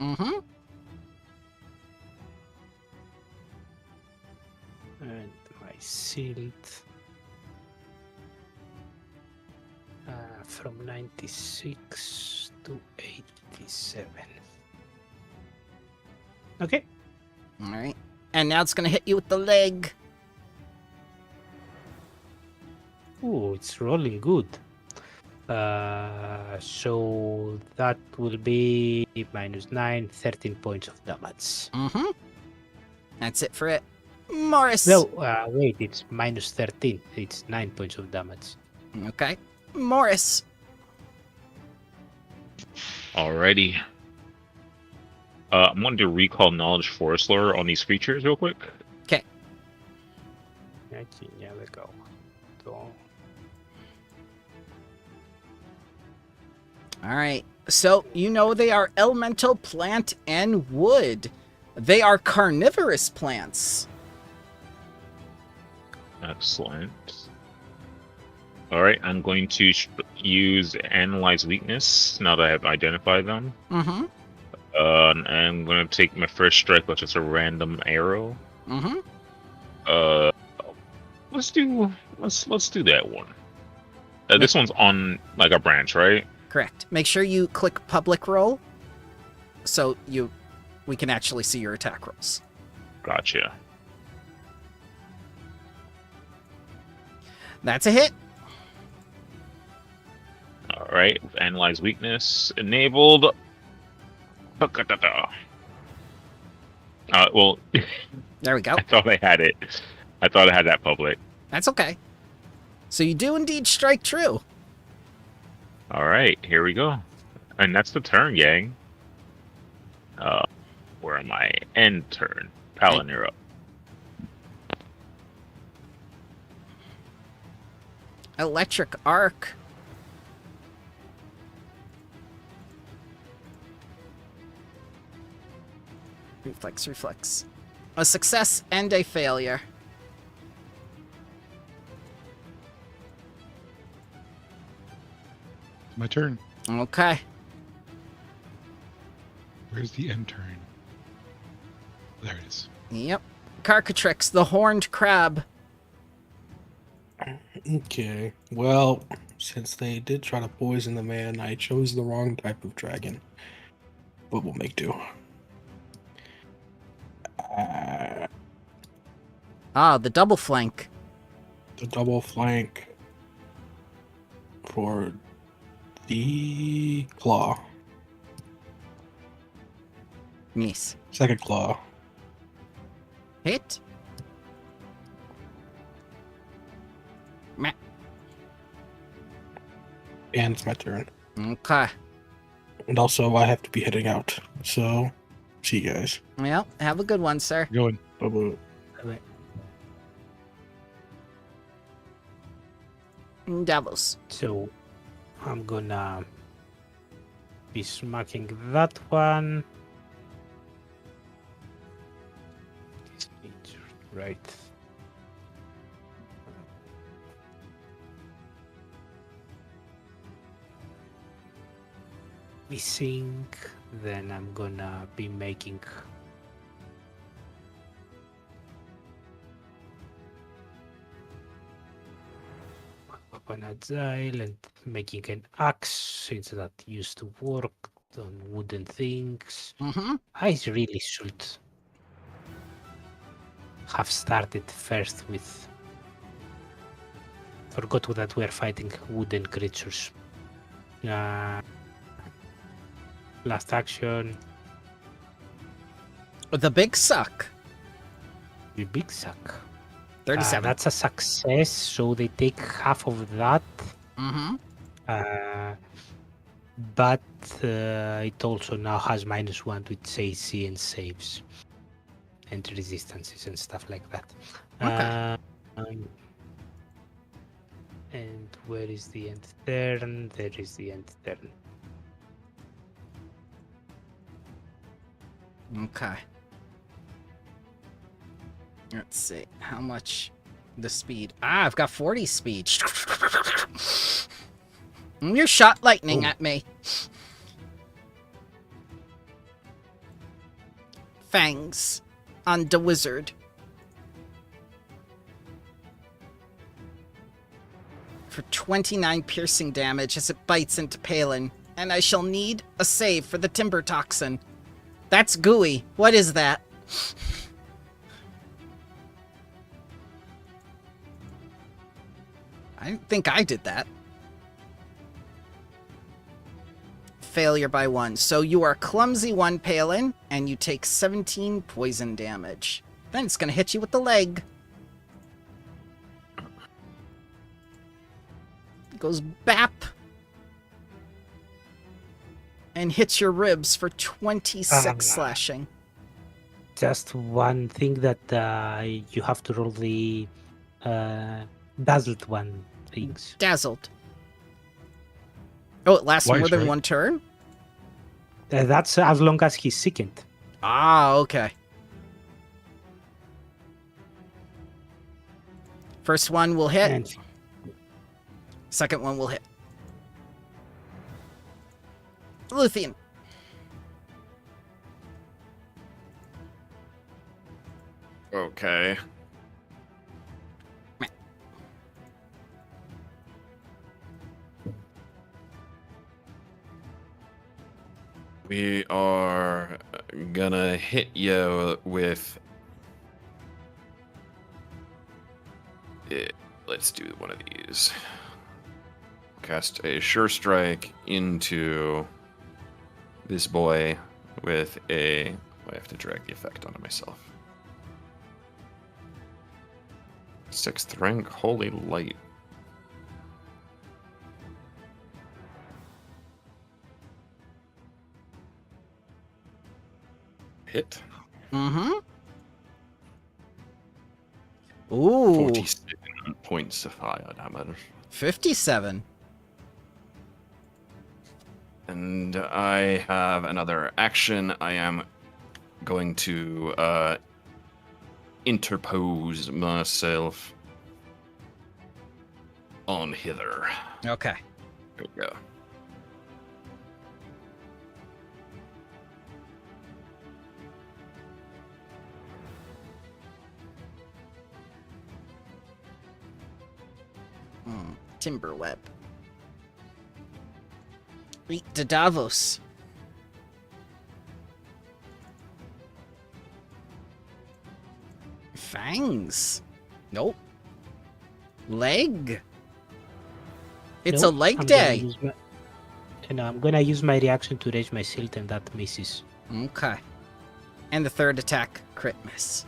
Mm-hmm. And my shield from 96 to 87. Okay. All right. And now it's going to hit you with the leg. Oh, it's rolling good. So that will be -9, 13 points of damage. Mm-hmm. That's it for it. Morris. No, wait, it's -13. It's 9 points of damage. Okay. Morris. Alrighty. I'm going to recall knowledge forest lore on these creatures real quick. Okay, yeah, let's go. All right. So, you know they are elemental plant and wood. They are carnivorous plants. Excellent. Alright, I'm going to use Analyze Weakness now that I have identified them. Mm-hmm. And I'm going to take my first strike, which is a random arrow. Mm-hmm. Let's do that one. This one's on like a branch, right? Correct. Make sure you click public roll so we can actually see your attack rolls. Gotcha. That's a hit. Alright, Analyze Weakness enabled. Well, There we go. I thought I had it. I thought I had that public. That's okay. So you do indeed strike true. Alright, here we go. And that's the turn, gang. Where am I? End turn. Paladin, you're up. Electric arc. Reflex. A success and a failure. My turn. Okay. Where's the end turn? There it is. Yep. Carcatrix, the horned crab. Okay. Well, since they did try to poison the man, I chose the wrong type of dragon. But we'll make do. The double flank. The double flank for the claw. Miss. Second claw. Hit. Meh. And it's my turn. Okay. And also, I have to be heading out. So, see you guys. Well, have a good one, sir. Going. Bye-bye. Davos. So I'm gonna be smacking that one. Right. Missing. Then I'm gonna be making weapon agile and making an axe since that used to work on wooden things. Mm-hmm. I really should have started first with. Forgot that we're fighting wooden creatures. Last action. The big suck. The big suck. 37. That's a success, so they take half of that. Mm-hmm. But it also now has -1 to its AC and saves. And resistances and stuff like that. Okay. And where is the end turn? There is the end turn. Okay. Let's see. How much The speed. Ah, I've got 40 speed. You're shot lightning at me. Fangs on the wizard. For 29 piercing damage as it bites into Palin. And I shall need a save for the timber toxin. That's gooey. What is that? I think I did that. Failure by 1. So you are clumsy 1, Palin, and you take 17 poison damage. Then it's gonna hit you with the leg. It goes bap. And hits your ribs for 26 slashing. Just one thing that you have to roll the dazzled one things. Dazzled. Oh, it lasts Twice, more than right? 1 turn? That's as long as he's sickened. Ah, okay. First one will hit. And Second one will hit. Luthien. Okay. We are gonna hit you with. Let's do one of these. Cast a Sure Strike into this boy with a. I have to drag the effect onto myself. 6th rank, Holy Light. Hit. Mm-hmm. Ooh. 47 points of fire damage. 57. And I have another action. I am going to interpose myself on hither. Okay. There we go. Timberweb. Eat to Davos. Fangs. Nope. Leg. It's nope, a leg I'm day. I'm gonna use my reaction to raise my shield, and that misses. Okay. And the third attack, crit miss.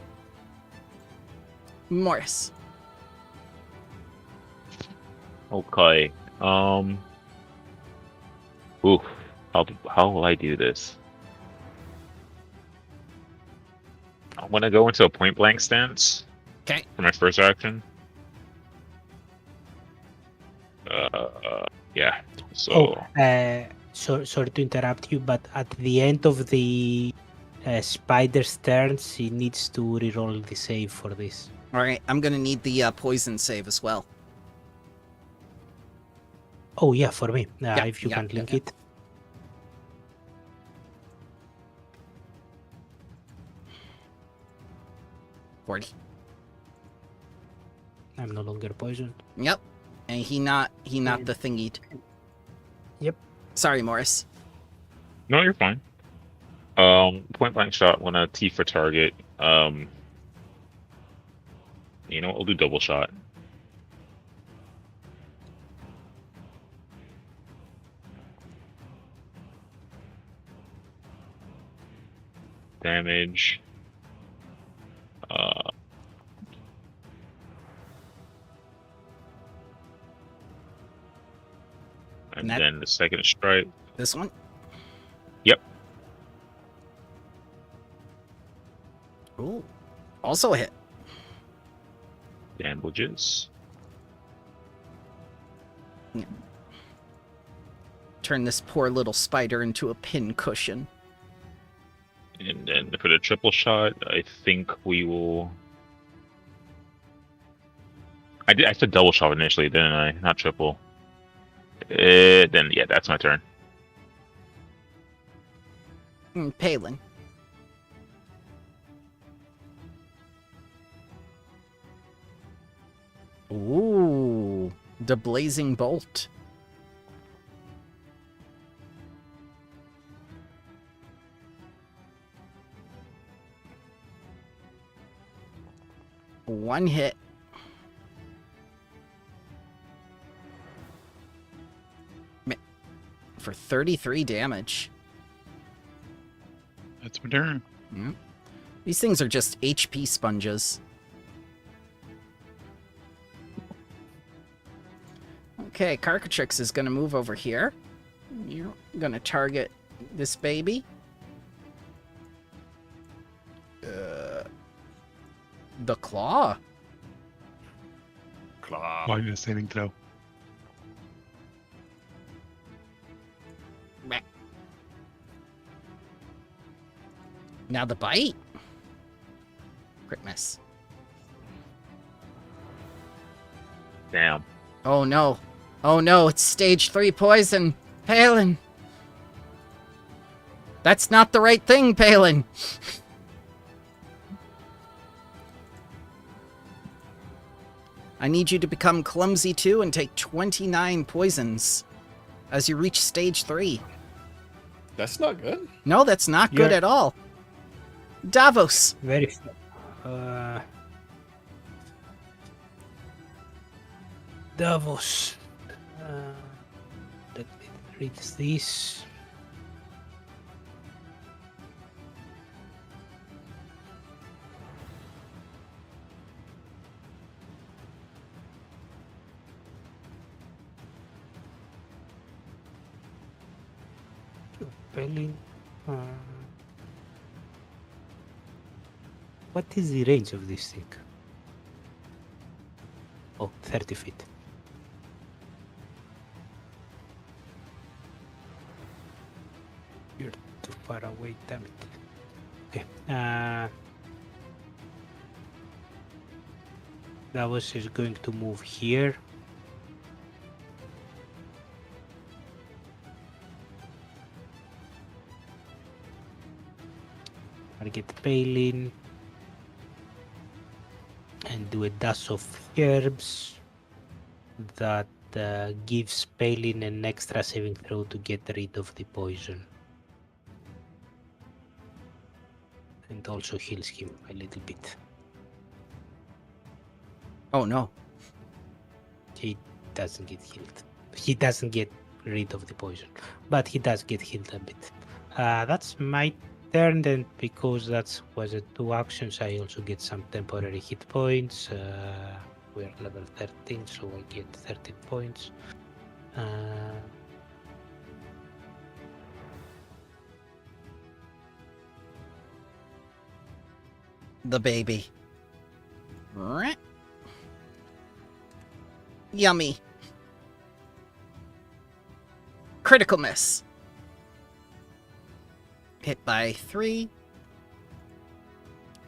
Morris. Okay. Oof. How will I do this? I'm gonna go into a point blank stance. Okay. For my first action. Yeah. So. Sorry to interrupt you, but at the end of the spider's turn, she needs to reroll the save for this. All right, I'm gonna need the poison save as well. Oh yeah, for me. If you yeah, can link yeah. it. I'm no longer poisoned. Yep. And he not the thingied. Yep. Sorry, Morris. No, you're fine. Point blank shot when a T for target. You know what? We'll do double shot. Damage. And that- then the second strike. This one? Yep. Ooh. Also a hit. Damages. Turn this poor little spider into a pin cushion. And then for the triple shot, I think we will. I said double shot initially, didn't I? Not triple. Then yeah, that's my turn. Palin. Ooh, the blazing bolt. One hit. For 33 damage. That's my turn. Yep. These things are just HP sponges. Okay, Carcatrix is going to move over here. You're going to target this baby. The claw. Claw. Why need a saving throw? Now the bite. Crit miss. Damn. Oh no. Oh no, it's stage 3 poison. Palin. That's not the right thing, Palin. I need you to become clumsy too and take 29 poisons as you reach stage 3. That's not good. No, that's not good Yeah. at all. Davos. Very. Davos. Let me read this. Pelin. What is the range of this thing? Oh, 30 feet. You're too far away, damn it. Okay. Davos is going to move here. Target Palin. And do a dash of herbs that gives Palin an extra saving throw to get rid of the poison. And also heals him a little bit. Oh no. He doesn't get healed. He doesn't get rid of the poison, but he does get healed a bit. That's my turn, and because that was a 2 actions, I also get some temporary hit points. We're level 13, so I get 13 points. The baby. Right. Yummy. Critical miss. Hit by 3.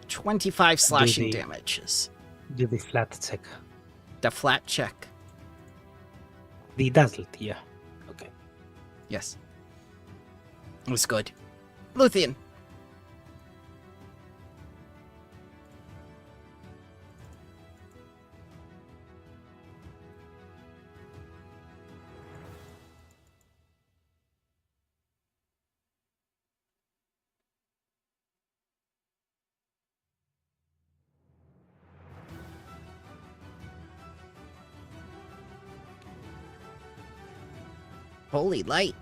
25 slashing the- damages. Do the flat check. The flat check. The dazzled, yeah. Okay. Yes. It was good. Luthien. Holy light.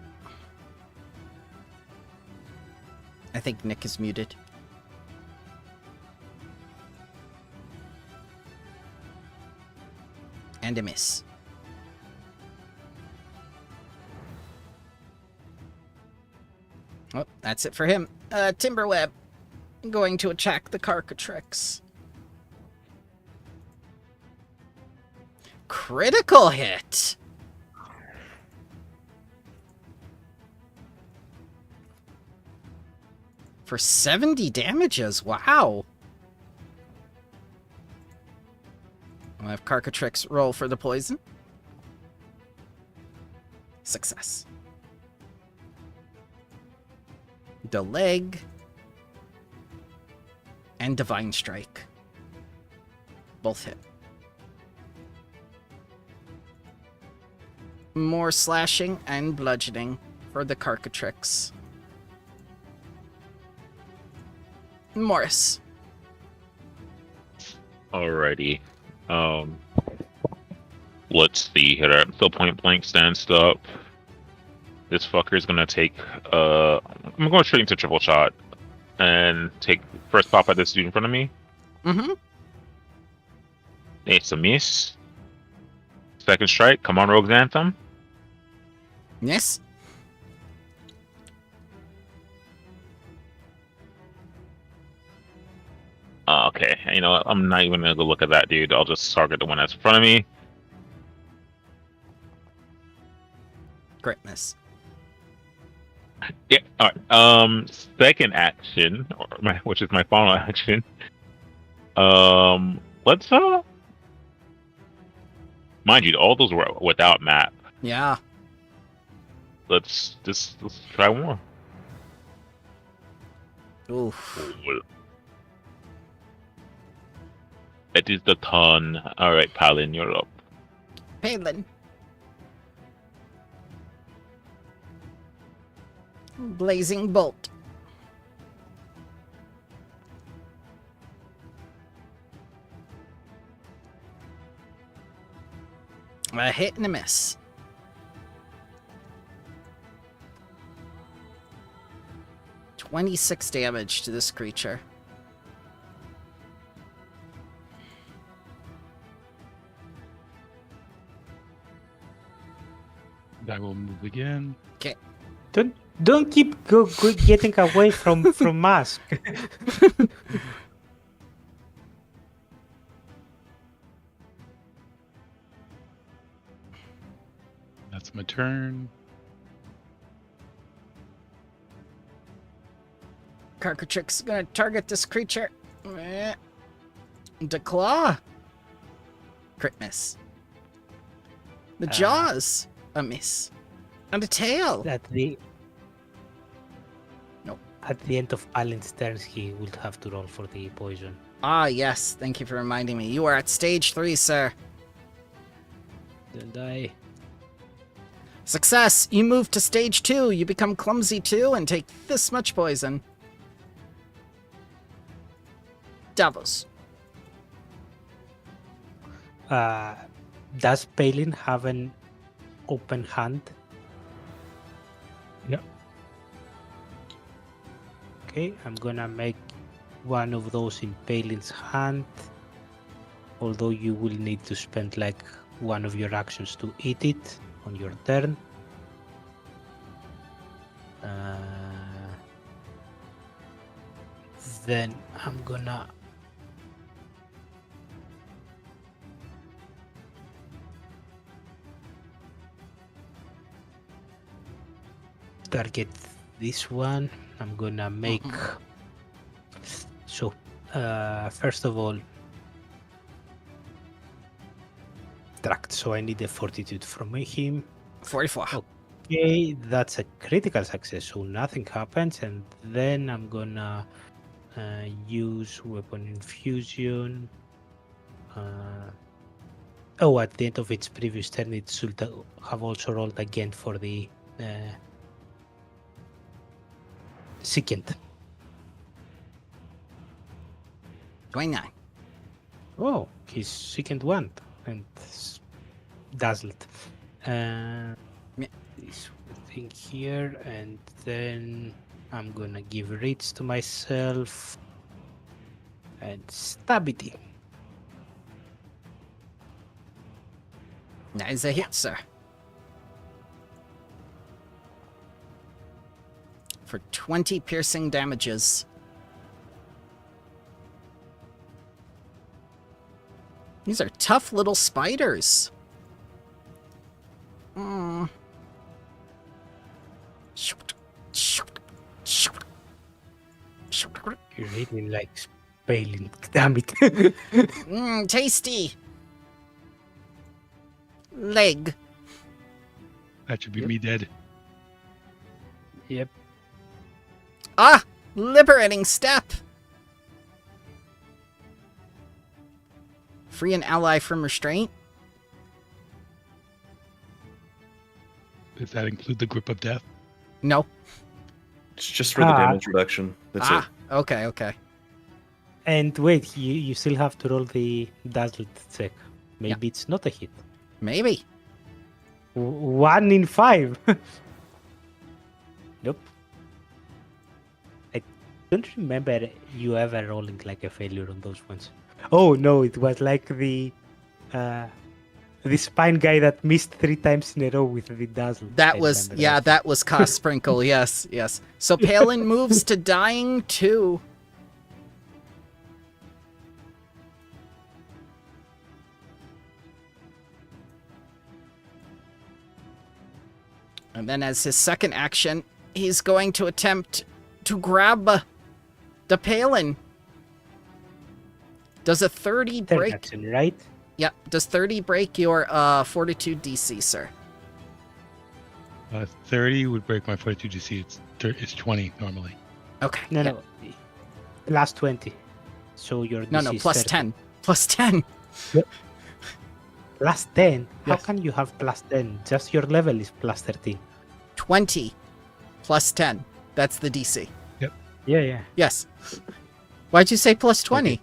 I think Nick is muted. And a miss. Oh, that's it for him. Timberweb. Going to attack the Carcatrix. Critical hit! For 70 damages, wow. have Carcatrix roll for the poison. Success. The leg. And Divine Strike. Both hit. More slashing and bludgeoning for the Carcatrix. Morris. Alrighty. Let's see here. I'm still point blank stanced up. This fucker is gonna take. I'm going straight into triple shot and take first pop at this dude in front of me. Mm-hmm. It's a miss. Second strike. Come on, Rogue's Anthem. Yes. Okay, you know what? I'm not even gonna go look at that dude. I'll just target the one that's in front of me. Great miss. Yeah. All right. Second action, which is my final action. Let's mind you, all those were without map. Yeah. Let's try one more. Oof. It is the turn. All right, Palin, you're up. Palin. Blazing Bolt. A hit and a miss. $26 damage to this creature. I will move again. Okay. Don't keep getting away from Mask. That's my turn. Carcatrix is gonna target this creature. Declaw. Crit miss. The jaws. A miss. And a tail. At the Nope. At the end of Palin's turn, he will have to roll for the poison. Ah, yes. Thank you for reminding me. You are at stage 3, sir. Then die. Success! You move to stage 2. You become clumsy 2 and take this much poison. Davos. Does Palin have an open hand? Yep. Okay, I'm gonna make one of those in Palin's hand. Although you will need to spend like one of your actions to eat it on your turn. Then I'm gonna target this one. I'm gonna make so first of all tract, so I need a fortitude from him. 44. Okay, that's a critical success, so nothing happens, and then I'm gonna use weapon infusion. At the end of its previous turn, it should have also rolled again for the second. 29. Oh, his second one, and dazzled. This thing here, and then I'm gonna give reach to myself and stabity. That is a hit, sir. For 20 piercing damages. These are tough little spiders. You really like Palin, damn it. Tasty. leg. That should be Yep. me dead. Yep. Ah, liberating step. Free an ally from restraint. Does that include the grip of death? No. It's just for the Ah. damage reduction. That's it. Okay, okay. And wait, you still have to roll the dazzled check. Maybe it's not a hit. Maybe. 1 in 5. Nope. I don't remember you ever rolling like a failure on those ones. Oh no, it was like the spine guy that missed 3 times in a row with the dazzle. That I was, remember yeah, that was Cost Sprinkle. Yes, yes. So Palin moves to dying 2. And then as his second action, he's going to attempt to grab the Palin. Does a 30 Third break? action, right? Yeah, does 30 break your fortitude DC, sir? 30 would break my fortitude DC. It's 20 normally. Okay. No, yeah. no. Plus 20. So your No, DC no, is plus 30. 10. Plus 10. Plus 10? How Yes. can you have plus 10? Just your level is plus 13. 20 plus 10. That's the DC. Yeah, yeah. Yes. Why'd you say plus 20? Okay.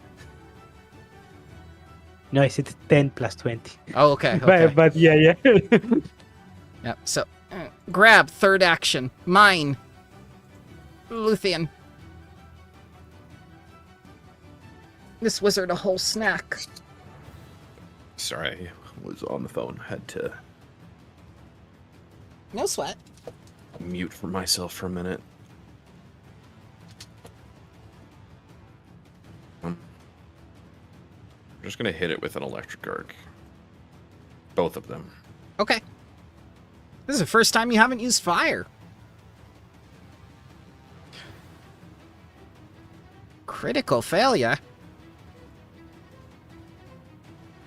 No, I said 10 plus 20. Oh, okay. Okay. But yeah, yeah. Yep. So, grab, third action. Mine. Luthien. This wizard a whole snack. Sorry, I was on the phone. Had to No sweat. mute for myself for a minute. I'm just gonna hit it with an electric arc. Both of them. Okay. This is the first time you haven't used fire. Critical failure.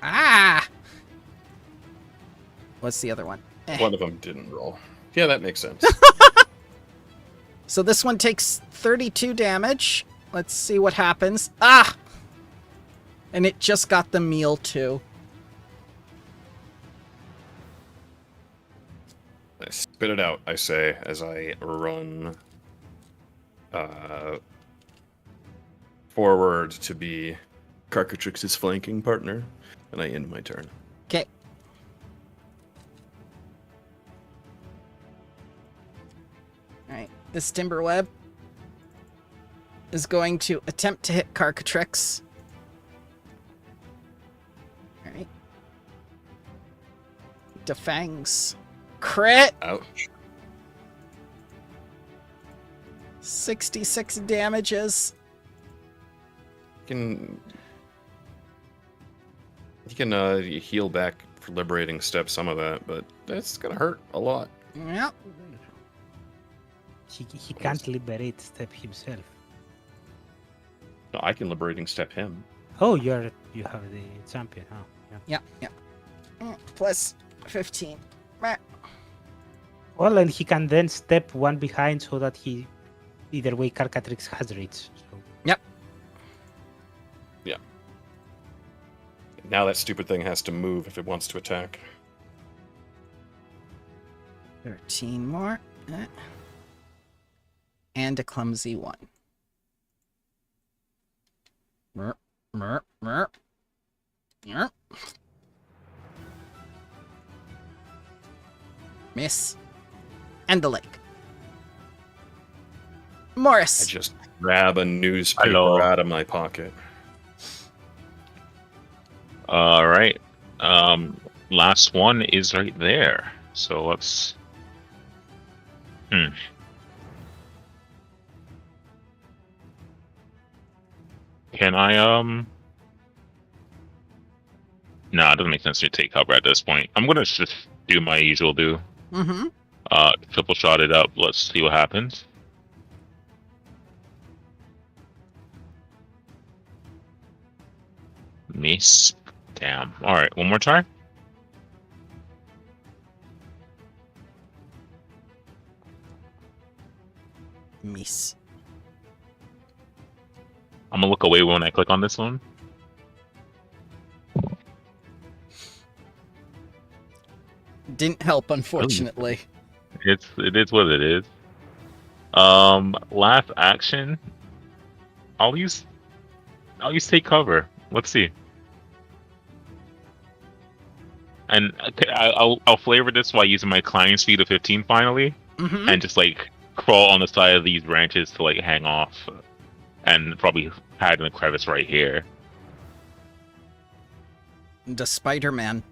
Ah! What's the other one? One of them didn't roll. Yeah, that makes sense. So this one takes 32 damage. Let's see what happens. Ah! And it just got the meal too. I spit it out, I say, as I run forward to be Carcatrix's flanking partner, and I end my turn. Okay. Alright, this Timberweb is going to attempt to hit Carcatrix. Alright. Defangs. Crit! Ouch. 66 damages. You can heal back for liberating step some of that, but that's gonna hurt a lot. Yep. He can't liberate Step himself. No, I can liberating step him. Oh, you have the champion. Oh, yeah. Yep. Plus 15. Meh. Well, and he can then step one behind so that he, either way, Carcatrix has reach. So. Yep. Yeah. Now that stupid thing has to move if it wants to attack. 13 more. And a clumsy one. Merp, merp, merp. Merp. Miss. And the lake. I Morris. just grab a newspaper Hello. out of my pocket. All right. Last one is right there. So let's. Can I No, it doesn't make sense to take cover at this point. I'm gonna just do my usual do. Mm-hmm. Triple shot it up. Let's see what happens. Miss. Damn. All right, one more time. Miss. I'm gonna look away when I click on this one. Didn't help, unfortunately. It is what it is. Last action. I'll use take cover. Let's see. And I'll flavor this while using my climb speed of 15 finally, Mm-hmm. and just like crawl on the side of these branches to like hang off, and probably hide in the crevice right here. The Spider-Man.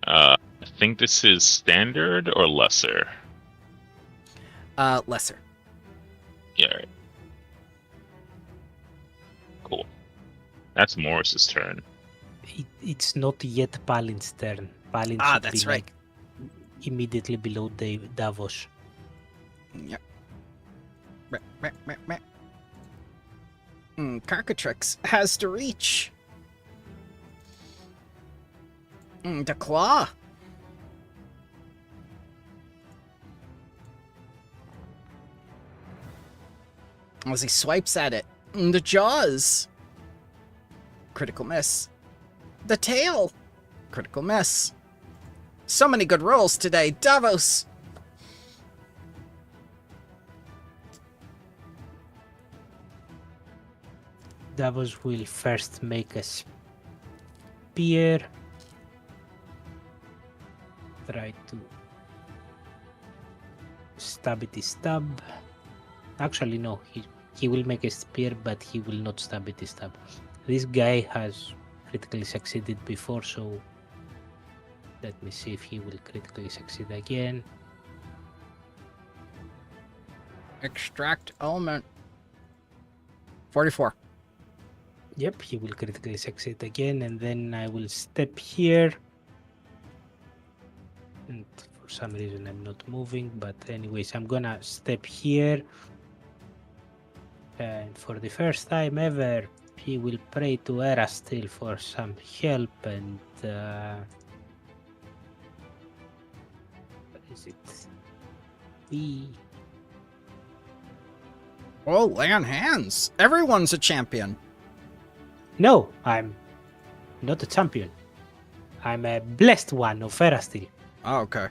I think this is standard or lesser. Lesser. Yeah. Right. Cool. That's Morris's turn. It's not yet Palin's turn. Palin should That's be right. like immediately below Davos. Yep. Carcatrix has to reach. The claw. As he swipes at it. The jaws. Critical miss. The tail. Critical miss. So many good rolls today. Davos. Davos will first make a spear. Try to stab. Actually, no. He will make a spear, but he will not stab. This guy has critically succeeded before, so let me see if he will critically succeed again. Extract element. 44. Yep, he will critically succeed again, and then I will step here. And for some reason I'm not moving, but anyways, I'm gonna step here. And for the first time ever, he will pray to Erastil for some help, and what is it? Oh, lay on hands. Everyone's a champion. No, I'm not a champion. I'm a blessed one of Erastil. Oh, okay.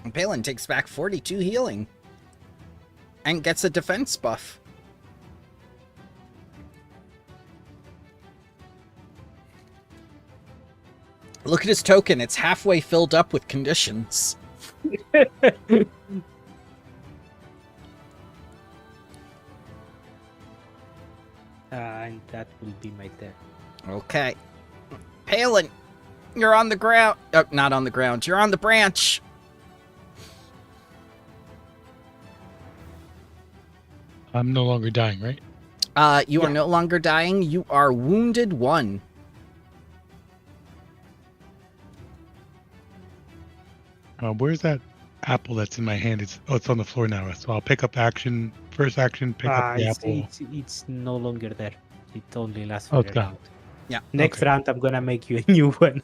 And Palin takes back 42 healing. And gets a defense buff. Look at his token. It's halfway filled up with conditions. And that will be my turn. Okay. Palin, you're on the ground. Not on the ground. You're on the branch. I'm no longer dying, right? You are no longer dying. You are wounded 1. Where's that apple that's in my hand? It's on the floor now. So I'll pick up action. First action, pick up the apple. It's no longer there. It only lasts Oh, for it's a gone. round. Yeah. Next Okay. round, I'm gonna make you a new one.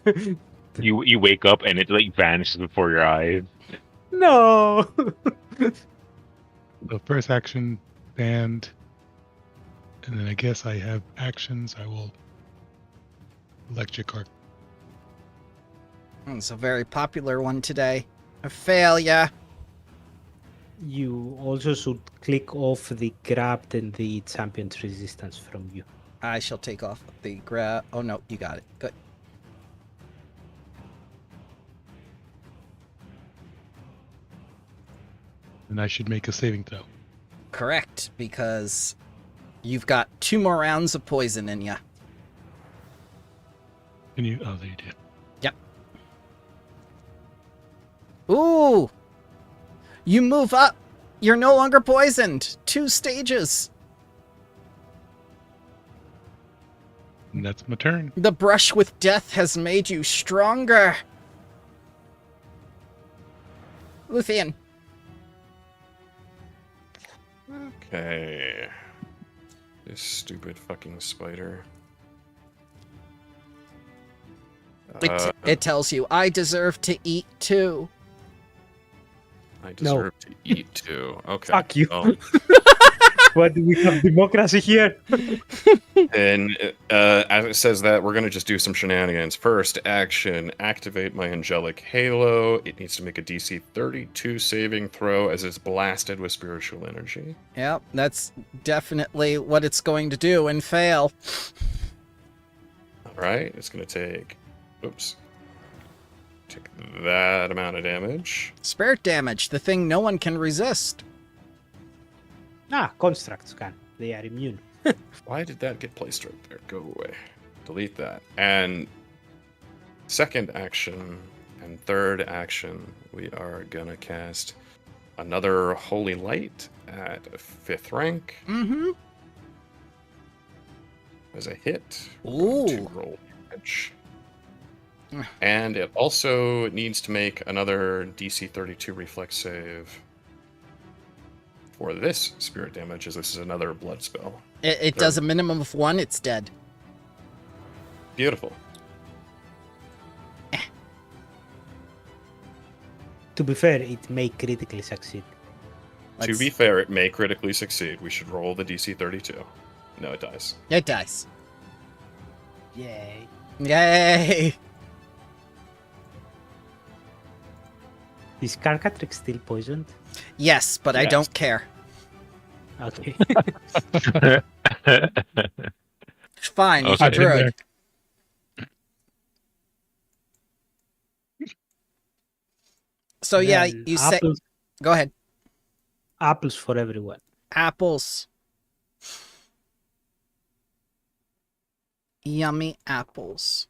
You wake up and it like vanishes before your eyes. No. So first action, band. And then I guess I have actions. I will electric arc. It's a very popular one today. A failure. You also should click off the grabbed and the champion's resistance from you. I shall take off the grab. Oh no, you got it. Good. And I should make a saving throw. Correct, because you've got 2 more rounds of poison in you. Can you? Oh, there you did. Yep. Ooh! You move up. You're no longer poisoned. 2 stages. And that's my turn. The brush with death has made you stronger. Luthien. Okay. This stupid fucking spider. It tells you, I deserve to eat too. I deserve to eat too. Okay. Fuck you. Well, What do we have democracy here? and as it says that, we're going to just do some shenanigans. First action, activate my angelic halo. It needs to make a DC 32 saving throw as it's blasted with spiritual energy. Yep, that's definitely what it's going to do and fail. All right, it's going to take... Oops. Take that amount of damage. Spirit damage, the thing no one can resist. Constructs can. They are immune. Why did that get placed right there? Go away. Delete that. And second action and third action, we are gonna cast another Holy Light at 5th rank. Mm-hmm. As a hit. Ooh. To roll damage. And it also needs to make another DC 32 reflex save for this spirit damage, as this is another blood spell. It does a minimum of 1, it's dead. Beautiful. To be fair, it may critically succeed. To be fair, it may critically succeed. We should roll the DC 32. No, it dies. It dies. Yay. Yay! Is Carcatrix still poisoned? Yes, but I Yes. don't care. Okay. Fine, he's a Okay. druid. So yeah, Then you say... apples, Go ahead. apples for everyone. Apples. Yummy apples.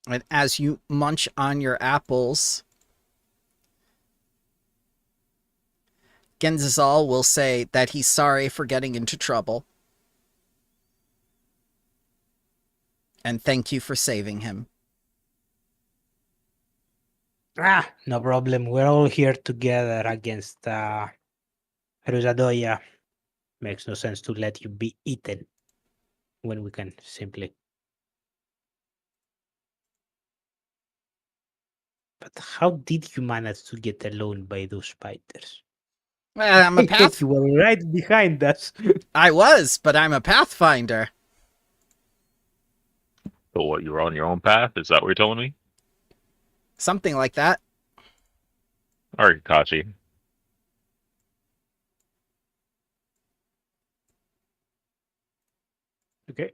And as you munch on your apples, Genzazal will say that he's sorry for getting into trouble. And thank you for saving him. No problem. We're all here together against Rosadoya. Makes no sense to let you be eaten when we can simply. But how did you manage to get alone by those spiders? Well, I'm a I thought path. you were right behind us. I was, but I'm a pathfinder. So what, you were on your own path? Is that what you're telling me? Something like that. Alright, Kachi. Okay.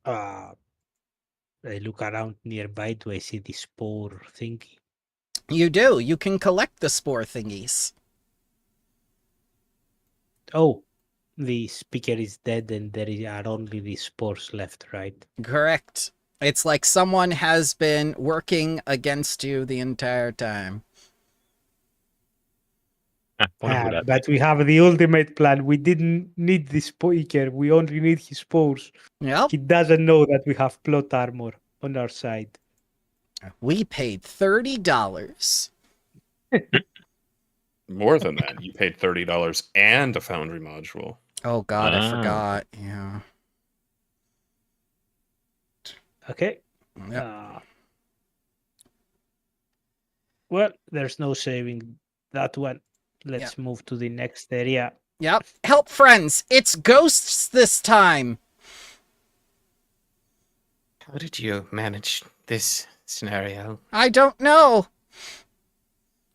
I look around nearby. Do I see the spore thingy? You do. You can collect the spore thingies. Oh, the speaker is dead and there are only the spores left, right? Correct. It's like someone has been working against you the entire time. Wonder who that But we have the ultimate plan. We didn't need the speaker. We only need his spores. Yep. He doesn't know that we have plot armor on our side. We paid $30. More than that, you paid $30 and a foundry module. Oh god, I Ah. forgot. Yeah. Okay. Yep. Well, there's no saving that one. Let's move to the next area. Yep. Help, friends. It's ghosts this time. How did you manage this scenario? I don't know.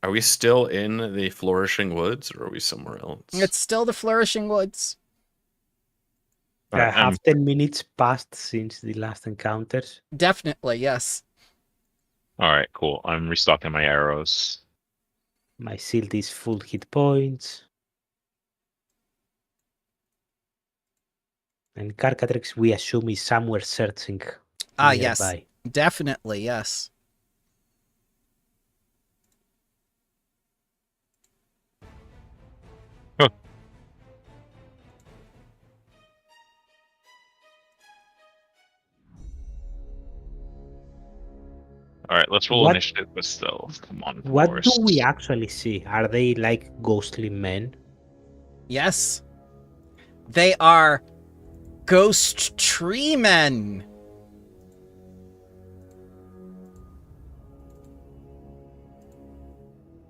Are we still in the Flourishing Woods, or are we somewhere else? It's still the Flourishing Woods. Alright, Have 10 minutes passed since the last encounters. Definitely, yes. Alright, cool. I'm restocking my arrows. My shield is full hit points. And Carcatrix, we assume, is somewhere searching. Yes. nearby. Definitely, yes. All right, let's roll What- initiative with stealth. Come on, What do Forrest. we actually see? Are they like ghostly men? Yes. They are ghost tree men.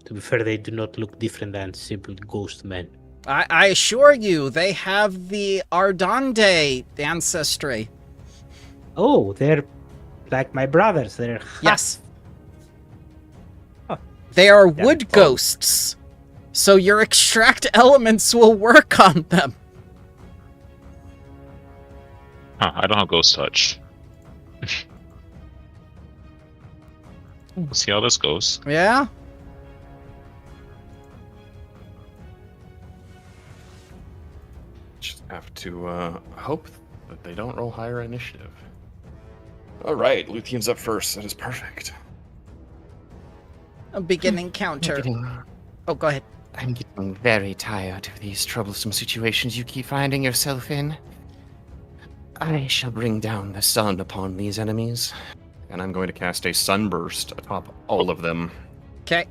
To be fair, they do not look different than simple ghost men. I assure you, they have the Ardande ancestry. Oh, they're like my brothers. They're Yes. Huh. They are Damn wood bug. ghosts. So your extract elements will work on them. Huh, I don't have ghost touch. We'll see how this goes. Yeah? Just have to hope that they don't roll higher initiative. All right, Luthien's up first. That is perfect. A beginning counter. Oh, go ahead. I'm getting very tired of these troublesome situations you keep finding yourself in. I shall bring down the sun upon these enemies. And I'm going to cast a sunburst atop all of them. Okay.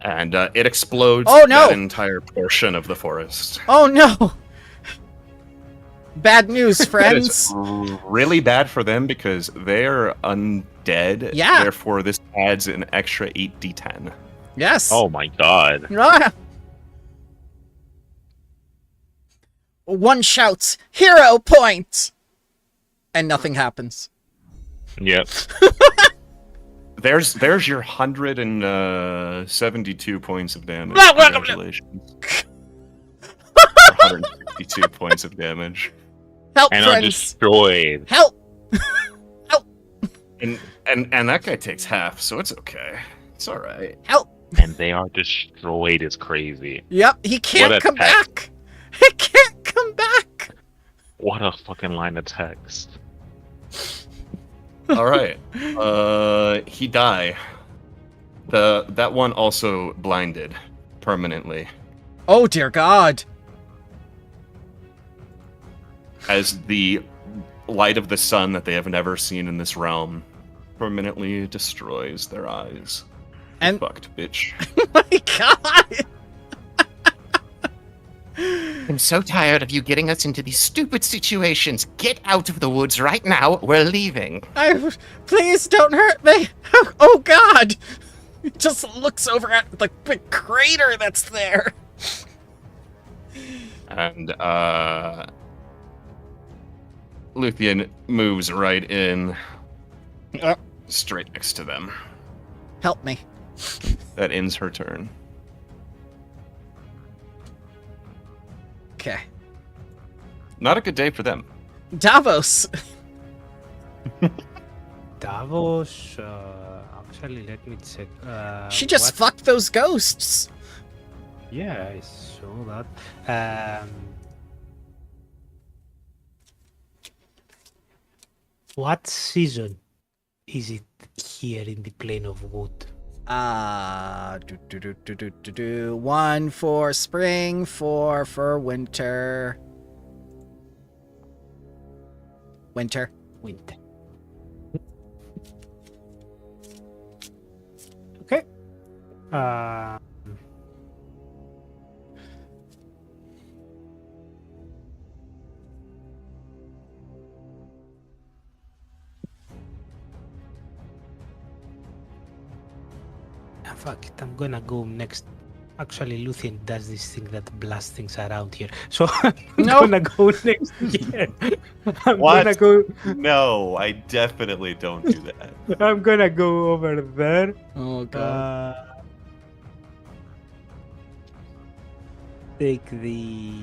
And it explodes Oh, no! that entire portion of the forest. Oh no! Bad news, That friends. is really bad for them because they're undead. Yeah. Therefore, this adds an extra 8d10. Yes. Oh my god. Ah. One shouts, "Hero point!" And nothing happens. Yep. There's your 172 points of damage. Blah, blah, blah. Congratulations. 162 points of damage. Help, And are friends! destroyed. Help! And that guy takes half, so it's okay. It's alright. Help! And they are destroyed. It's crazy. Yep, he can't What a come text. back! He can't come back! What a fucking line of text. Alright. He die. That one also blinded permanently. Oh dear god. As the light of the sun that they have never seen in this realm permanently destroys their eyes. And- Fucked, bitch. My god! I'm so tired of you getting us into these stupid situations. Get out of the woods right now. We're leaving. Please don't hurt me! Oh god! He just looks over at the big crater that's there. And Luthien moves right in straight next to them. Help me. That ends her turn. Okay. Not a good day for them. Davos. Davos. Actually, let me check. She just what- fucked those ghosts. Yeah, I saw that. What season is it here in the Plane of Wood? One for spring, four for winter. Winter. Winter. Okay. Fuck it, I'm gonna go next. Actually, Luthien does this thing that blasts things around here. So I'm No. gonna go next here. I'm What? gonna go. No, I definitely don't do that. I'm gonna go over there. Oh god. Take the.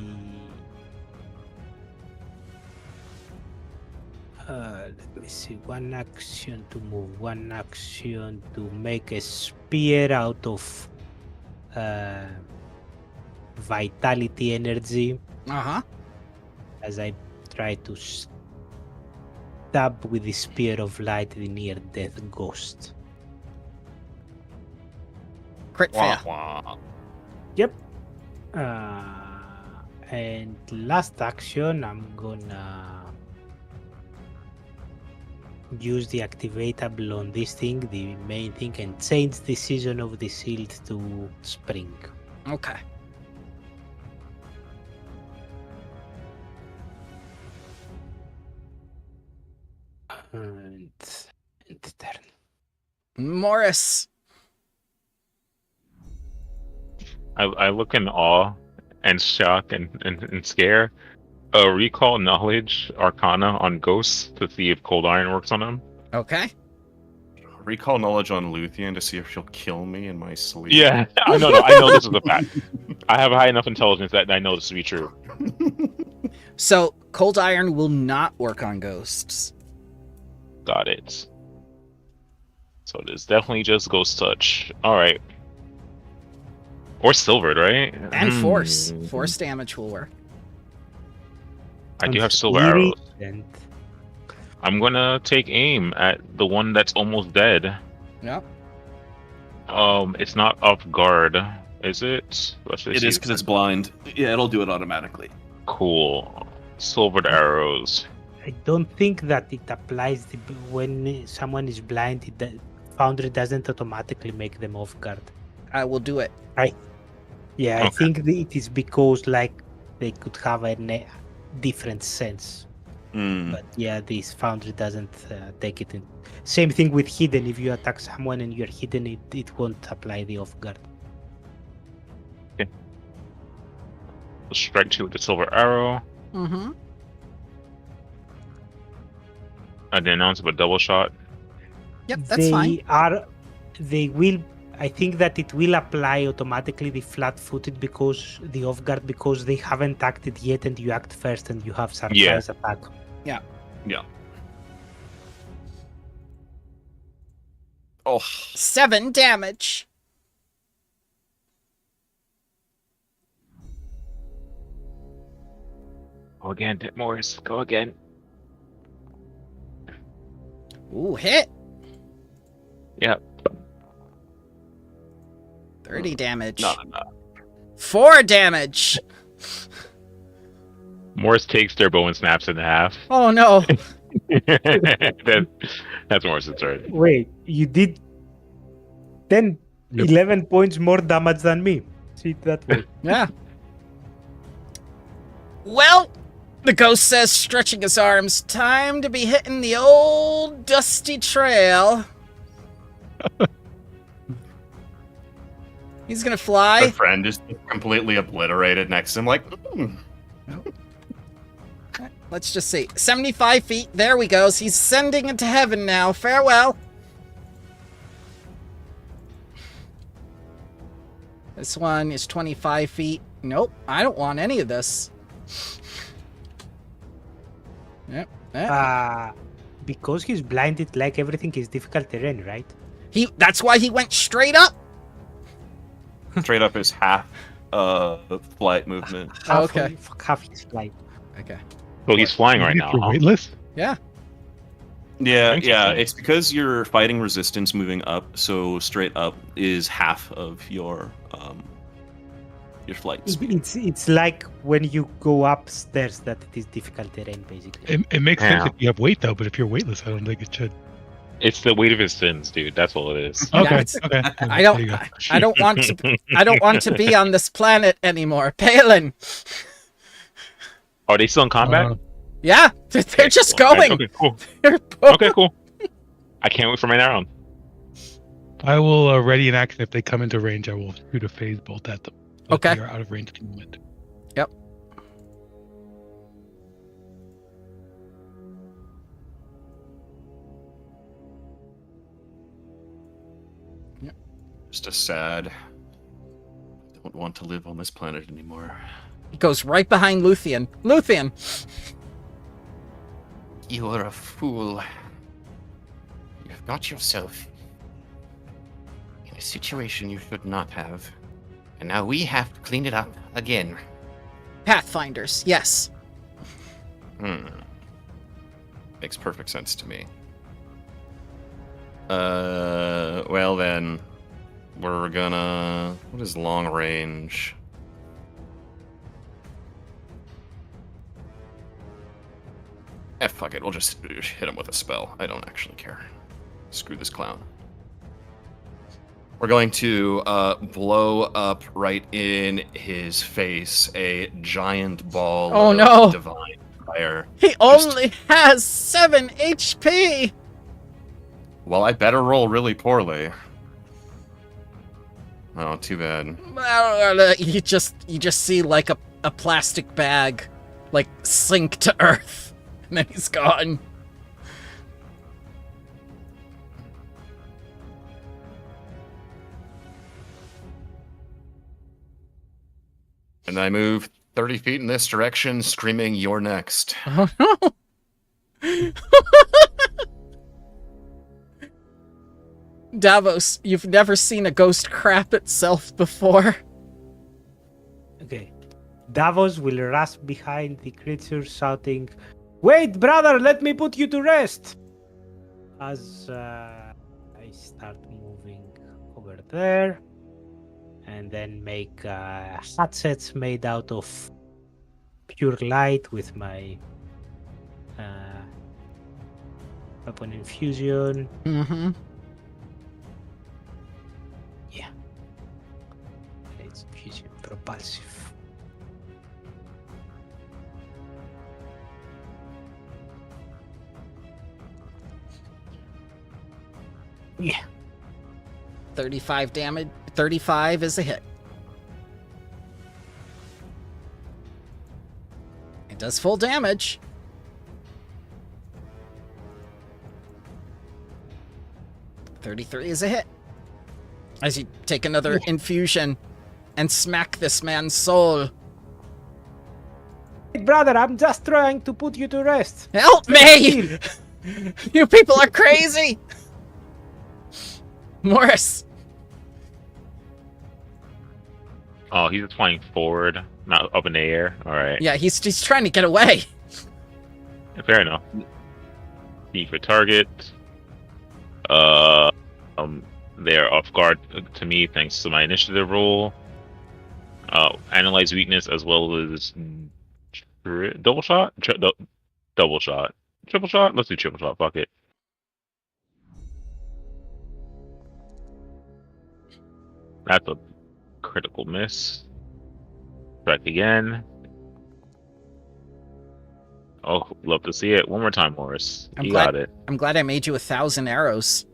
Let me see. One action to move. One action to make a spear out of vitality energy Uh-huh. as I try to stab with the spear of light the near death ghost. Crit fail. Wah, wah. Yep. And last action, I'm gonna use the activatable on this thing, the main thing, and change the season of the shield to spring. Okay. And turn. Morris. I look in awe and shock and scare. Recall knowledge arcana on ghosts to see if cold iron works on them. Okay. Recall knowledge on Luthien to see if she'll kill me in my sleep. Yeah, I know this is a fact. I have high enough intelligence that I know this to be true. So, cold iron will not work on ghosts. Got it. So it is definitely just ghost touch. Alright. Or silvered, right? And force. Force damage will work. I do have silver Spirit arrows. and I'm gonna take aim at the one that's almost dead. Yep. It's not off guard, is it? It is because it's blind. Yeah, it'll do it automatically. Cool. Silvered arrows. I don't think that it applies when someone is blind. Foundry doesn't automatically make them off guard. I will do it. I Okay. think it is because like they could have a different sense. But yeah, this Foundry doesn't take it in. Same thing with hidden. If you attack someone and you're hidden, it won't apply the off guard. Strike 2 with the silver arrow. Mm-hmm. I didn't announce a double shot. Yep, that's fine. They will. I think that it will apply automatically the flat-footed because the off guard because they haven't acted yet, and you act first, and you have surprise attack. Yeah. Oh, 7 damage. Go again, Morris. Go again. Ooh, hit. Yep. 30 damage. Not enough. 4 damage. Morris takes their bow and snaps it in half. Oh no. That's Morris's turn. Wait, you did 10, 11 points more damage than me. See it that way. Yeah. Well, the ghost says, stretching his arms, time to be hitting the old dusty trail. He's gonna my fly. friend is completely obliterated next to him, like, Let's just see. 75 feet. There we go. He's ascending into heaven now. Farewell. This one is 25 feet. Nope. I don't want any of this. Yep. Because he's blinded, like everything is difficult terrain, right? That's why he went straight up. Straight up is half flight movement. Okay. Half his flight. Okay. So he's flying right now. You're Huh? weightless? Yeah. Yeah, Interesting. it's because you're fighting resistance moving up, so straight up is half of your flight speed. It's like when you go upstairs that it is difficult terrain, basically. It makes sense Yeah. if you have weight, though, but if you're weightless, I don't think it should. It's the weight of his sins, dude. That's all it is. Yeah, Okay, it's- okay. I There you go. don't want to. I don't want to be on this planet anymore. Palin. Are they still in combat? Yeah, they're just Cool. going. Okay, cool. They're Okay, cool. I can't wait for my round. I will ready an action if they come into range. I will shoot a phase bolt at them. But Okay. They are out of range at the moment. Yep. just a sad. I don't want to live on this planet anymore. He goes right behind Luthien. Luthien. You are a fool. You've got yourself in a situation you should not have. And now we have to clean it up again. Pathfinders. Yes. Makes perfect sense to me. Well then, we're gonna... What is long range? fuck it. We'll just hit him with a spell. I don't actually care. Screw this clown. We're going to blow up right in his face a giant ball Oh, of no. divine fire. He only has 7 HP! Well, I better roll really poorly. Oh, too bad. You just see like a plastic bag like sink to earth, and then he's gone. And I move 30 feet in this direction, screaming, "You're next." Oh no! Davos, you've never seen a ghost crap itself before. Okay. Davos will rush behind the creature, shouting, "Wait, brother, let me put you to rest!" As I start moving over there, and then make hatsets made out of pure light with my weapon infusion. Mm-hmm. Yeah. It's infusion propulsive. Yeah. 35 damage. 35 is a hit. It does full damage. $33 is a hit. As you take another infusion and smack this man's soul. Hey, brother, I'm just trying to put you to rest. Help me! You people are crazy! Morris. Oh, he's flying forward, not up in the air. All right. Yeah, he's trying to get away. Fair enough. B for target. They're off guard to me thanks to my initiative roll. Analyze weakness as well as double shot. Double shot. Triple shot. Let's do triple shot. Fuck it. That's a critical miss. Strike again. Oh, love to see it. One more time, Morris. You got it. I'm glad I made you 1,000 arrows.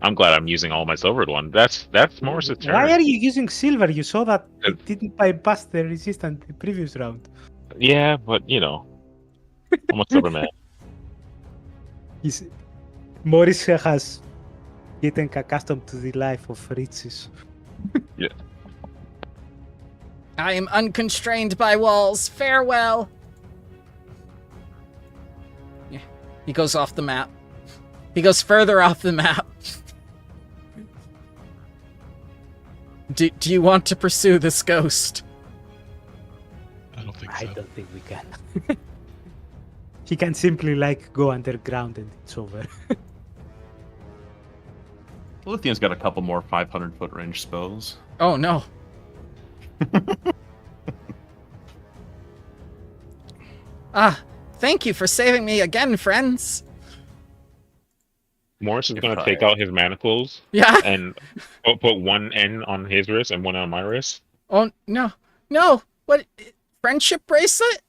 I'm glad I'm using all my silvered one. That's Morris's turn. Why are you using silver? You saw that Uh, it didn't bypass the resistance the previous round. Yeah, but you know, I'm a silver man. Morris has getting accustomed to the life of riches. Yeah. I am unconstrained by walls. Farewell. Yeah. He goes off the map. He goes further off the map. Do you want to pursue this ghost? I don't think I so. don't think we can. He can simply go underground and it's over. Lithium's got a couple more 500-foot range spells. Oh no. Thank you for saving me again, friends. Morris is You're gonna fired. take out his manacles Yeah. and put one end on his wrist and one on my wrist. Oh no. No. What? Friendship bracelet?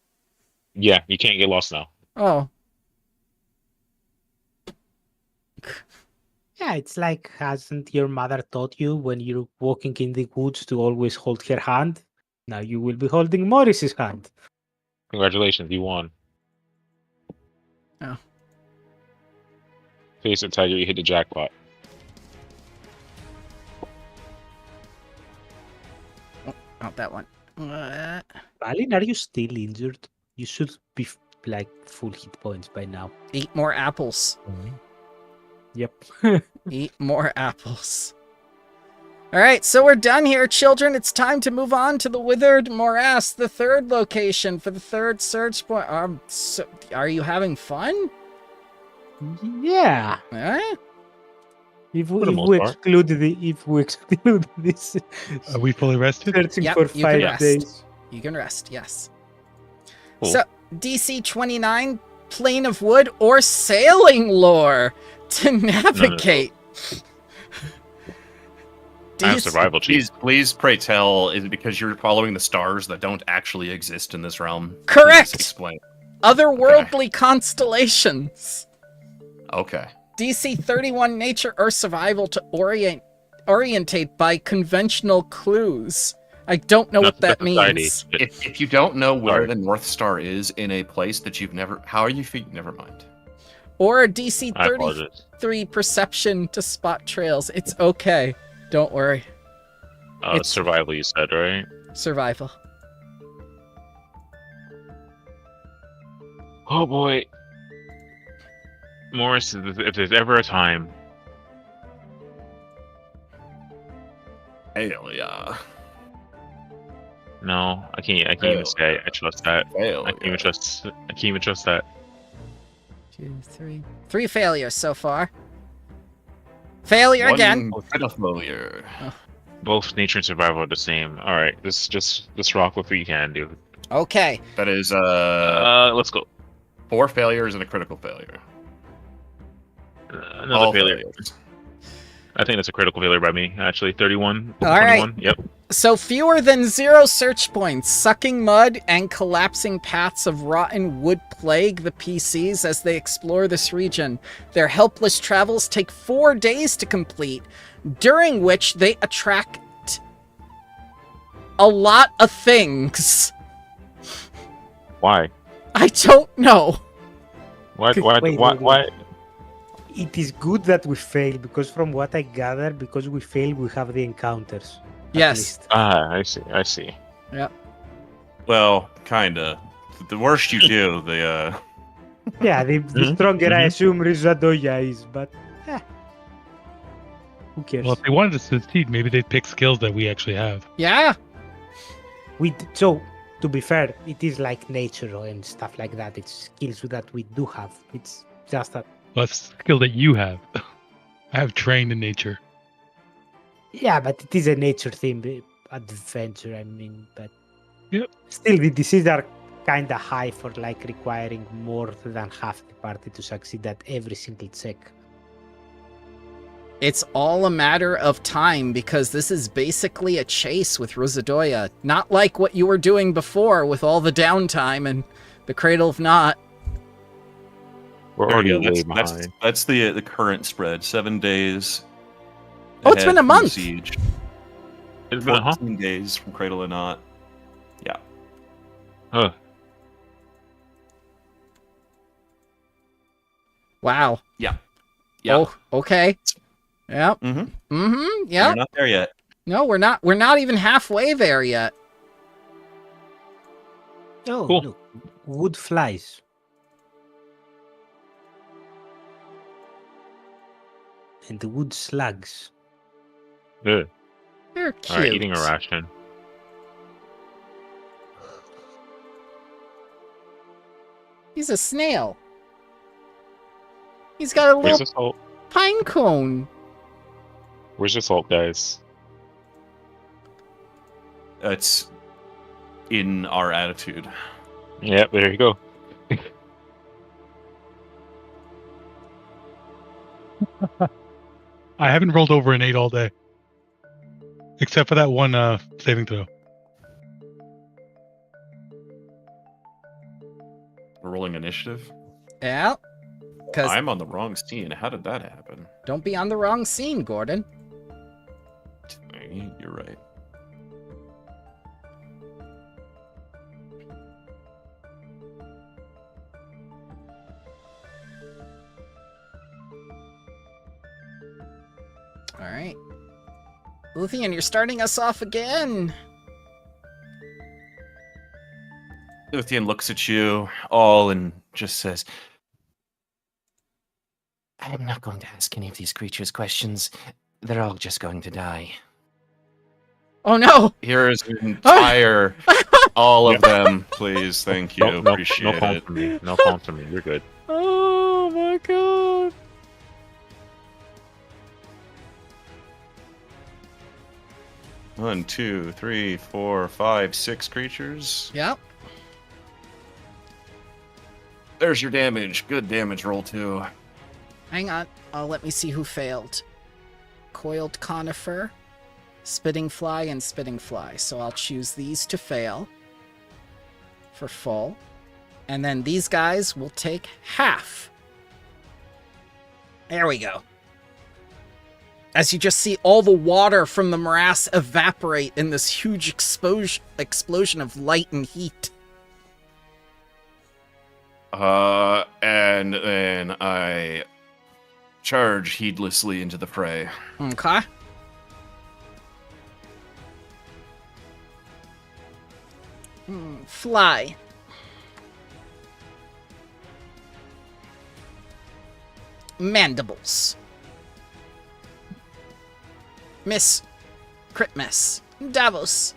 Yeah, you can't get lost now. Oh. Yeah, it's like, hasn't your mother taught you when you're walking in the woods to always hold her hand? Now you will be holding Morris's hand. Congratulations, you won. Oh. Face it, Tiger, you hit the jackpot. Not that one. Balin, are you still injured? You should be full hit points by now. Eat more apples. Yep. Eat more apples. All right, so we're done here, children. It's time to move on to the Withered Morass, the third location for the third search point. Are you having fun? Yeah. Eh? If For the we most part. exclude this Are we fully rested? searching Yep, for you can 5 rest. days. You can rest, yes. Cool. So, DC 29, plane of wood, or sailing lore to navigate. I have survival cheats. Please, pray tell, is it because you're following the stars that don't actually exist in this realm? Correct. Please explain. Otherworldly constellations. Okay. DC 31 nature or survival to orientate by conventional clues. I don't know what that means. If you don't know where the North Star is in a place that you've never... How are you... Never mind. Or a DC 33 perception to spot trails. It's okay. Don't worry. It's survival, you said, right? Survival. Oh boy. Morris, if there's ever a time. Hell yeah. No, I can't even say I trust that. I can't even trust that. 2, 3. 3 failures so far. Failure again. Failure. Both nature and survival are the same. All right, just rock with what you can, dude. Okay. That is let's go. 4 failures and a critical failure. Another All failure. failures. I think that's a critical failure by me. Actually, 31. All right. Yep. So fewer than 0 search points, sucking mud and collapsing paths of rotten wood plague the PCs as they explore this region. Their helpless travels take 4 days to complete, during which they attract a lot of things. Why? I don't know. Why? It is good that we fail, because from what I gather, because we fail, we have the encounters. Yes. I see. Yeah. Well, kinda. The worse you do, the Yeah, the stronger I assume Rizadoya is, but who cares? Well, if they wanted to succeed, maybe they'd pick skills that we actually have. Yeah. So, to be fair, it is like nature and stuff like that. It's skills that we do have. It's just that. Well, that's a skill that you have. I have trained in nature. Yeah, but it is a nature themed adventure, I mean, but Yep. Still the DCs are kinda high for like requiring more than half the party to succeed at every single check. It's all a matter of time, because this is basically a chase with Rizadoya. Not like what you were doing before with all the downtime and the Cradle of Knot. We're There already you go. way That's behind. that's the current spread. 7 days. Oh, it's been ahead a from month. Siege. It's been 14 days from Cradle of Knot. Yeah. Huh. Wow. Yeah. Yeah. Oh, okay. Yep. Mm-hmm. Mm-hmm. You're Yep. not there yet. No, we're not. We're not even halfway there yet. Oh, Cool. look, wood flies. And the wood slugs. Good. They're cute. All right, eating a ration. He's a snail. He's got a Where's little the salt? pine cone. Where's the salt, guys? It's in our attitude. Yep, there you go. I haven't rolled over an 8 all day. Except for that one saving throw. We're rolling initiative. Yeah. Because I'm on the wrong scene. How did that happen? don't be on the wrong scene, Gordon. You're right. All right. Luthien, you're starting us off again. Luthien looks at you all and just says, I'm not going to ask any of these creatures questions. They're all just going to die. Oh no! Here is an entire, all of them, please. Thank you. No Appreciate phone it. for me. No phone for me. You're good. Oh my god! One, 2, 3, 4, 5, 6 creatures. Yep. there's your damage. Good damage roll, too. Hang on. Oh, let me see who failed. Coiled Conifer, Spitting Fly, and Spitting Fly. So I'll choose these to fail for full. And then these guys will take half. There we go. As you just see all the water from the morass evaporate in this huge explosion of light and heat. And then I charge heedlessly into the fray. Okay. Fly. Mandibles. Miss. Crit miss. Davos.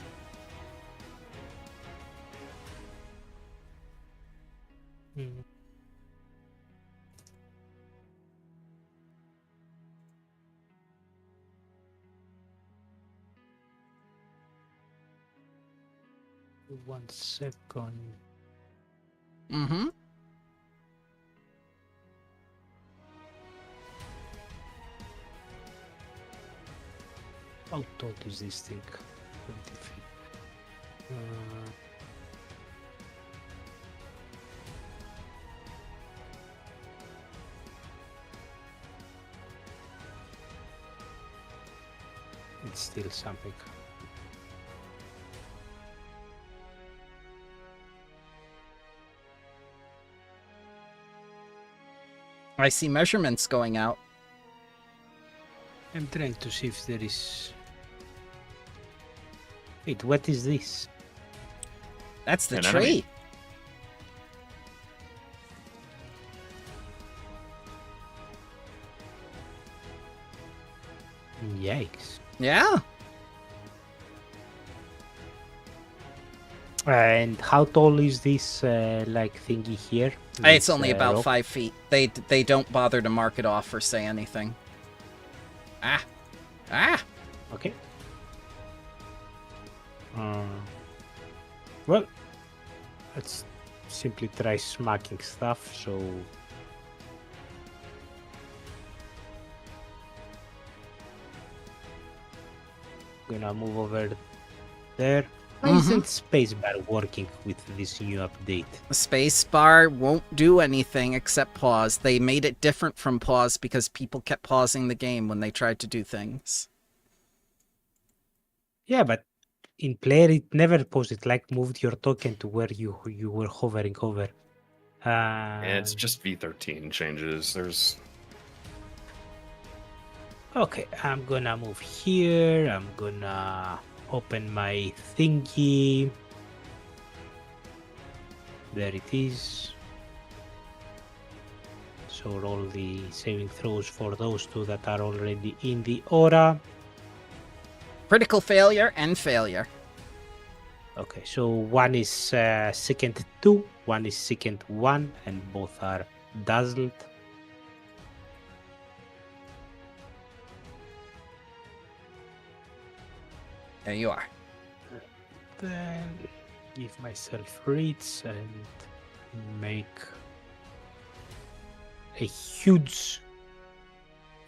One second. Mm-hmm. How tall is this thing? 20 feet. It's still something. I see measurements going out. I'm trying to see if there is... Wait, what is this? That's the An tree. enemy. Yikes. Yeah. And how tall is this like thingy here? It's This, only about rock? 5 feet. They don't bother to mark it off or say anything. Ah. Ah. Okay. Well, let's simply try smacking stuff, so... Gonna move over there. Why isn't spacebar working with this new update? The space bar won't do anything except pause. They made it different from pause because people kept pausing the game when they tried to do things. Yeah, but in player it never paused. It like moved your token to where you were hovering over. And it's just V13 changes. There's Okay, I'm gonna move here. I'm gonna open my thingy. There it is. So roll the saving throws for those two that are already in the aura. Critical failure and failure. Okay, so one is second 2, one is second 1, and both are dazzled. There you are. Then give myself reads and make a huge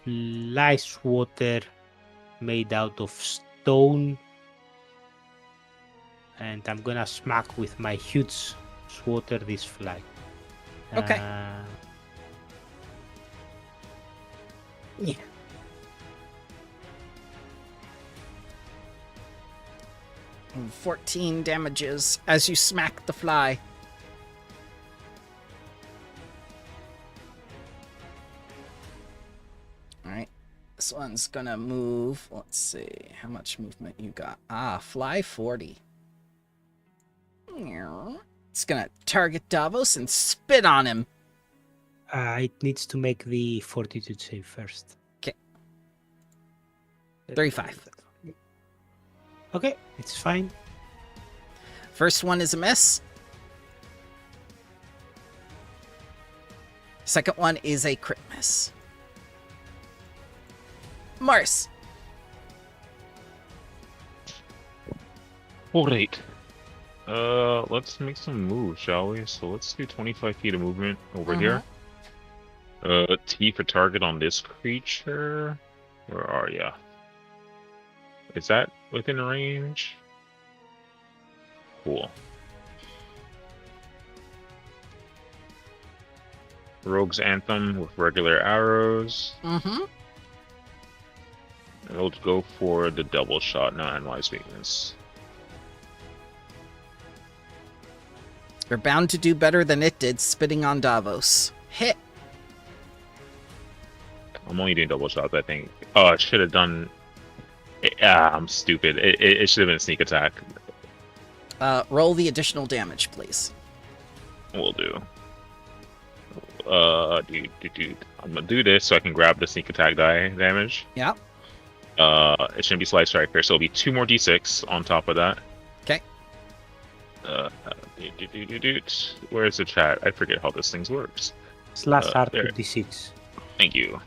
ice water made out of stone, and I'm gonna smack with my huge swatter this flag. Okay. Yeah. 14 damages as you smack the fly. Alright. This one's gonna move. Let's see. How much movement you got? Ah, fly 40. It's gonna target Davos and spit on him. It needs to make the fortitude save first. Okay. 35. Okay, it's fine. First one is a miss. Second one is a crit miss. Mars. All right. Let's make some moves, shall we? So let's do 25 feet of movement over Mhm. here. T for target on this creature. Where are ya? Is that within range? Cool. Rogue's Anthem with regular arrows. Mm-hmm. And we'll go for the double shot, not analyze weakness. You're bound to do better than it did, spitting on Davos. Hit. I'm only doing double shots, I think. Oh, I should have done. I'm stupid. It should have been a sneak attack. Roll the additional damage, please. Will do. Dude. I'm gonna do this so I can grab the sneak attack die damage. Yeah. It shouldn't be Slice Striker, so it'll be 2 more d6 on top of that. Okay. Where's the chat? I forget how this thing works. /R there. 2d6. Thank you.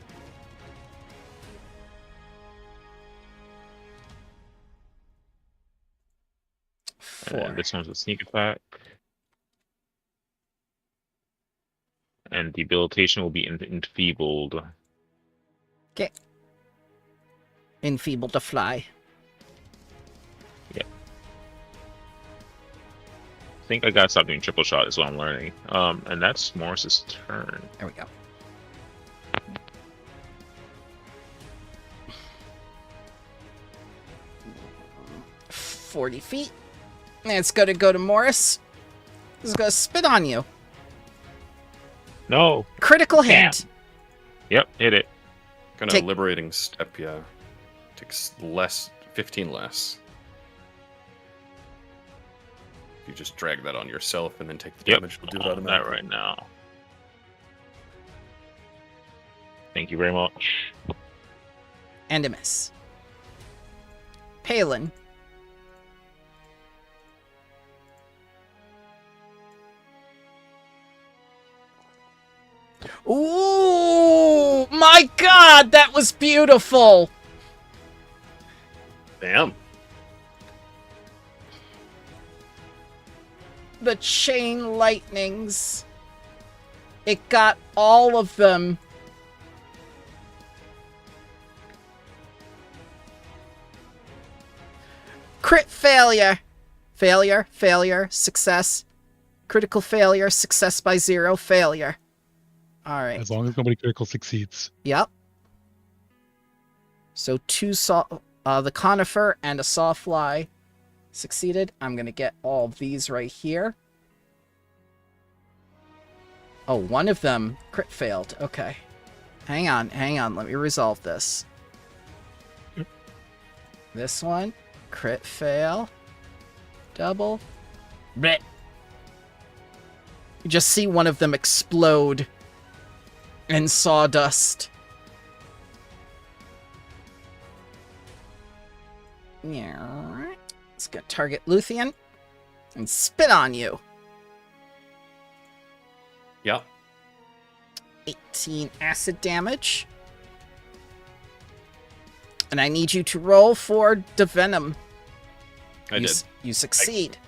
Four. And this one's a sneak attack. And debilitation will be enfeebled. Okay. Enfeebled to fly. I think I gotta stop doing triple shot is what I'm learning. And that's Morris's turn. There we go. $40 feet. And it's gonna go to Morris. It's gonna spit on you. No. Critical hit. Yep, hit it. Kind of Take- liberating step, yeah. Takes 15 less. You just drag that on yourself and then take the Yep. damage. We'll do it That automatically. right now. Thank you very much. And a miss. Palin. Ooh, my God, that was beautiful. Damn. The chain lightnings. It got all of them. Crit failure. Failure, success. Critical failure, success by 0, failure. All right. As long as nobody critical succeeds. Yep. So the conifer and a sawfly succeeded. I'm gonna get all of these right here. Oh, one of them crit failed. Okay. Hang on. Let me resolve this. This one, crit fail. Double. Blech. You just see one of them explode in sawdust. Yeah. It's gonna target Luthien and spit on you. Yeah. 18 acid damage. And I need you to roll for the venom. I did. You succeed.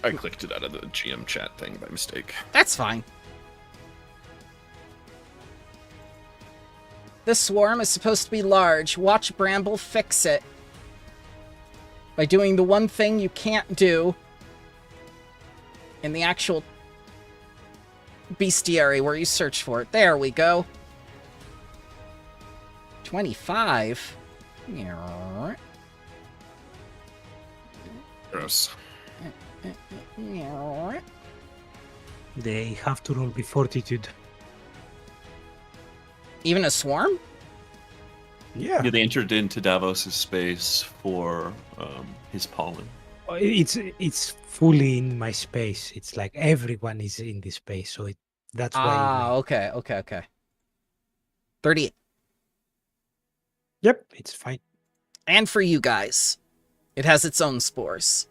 I clicked it out of the GM chat thing by mistake. That's fine. This swarm is supposed to be large. Watch Bramble fix it. By doing the one thing you can't do in the actual bestiary where you search for it. There we go. 25. Yeah. Gross. They have to roll with fortitude. Even a swarm? Yeah. Yeah, they entered into Davos's space for his pollen. It's fully in my space. It's like everyone is in this space, so that's why. Okay. 38. Yep, it's fine. And for you guys, it has its own spores.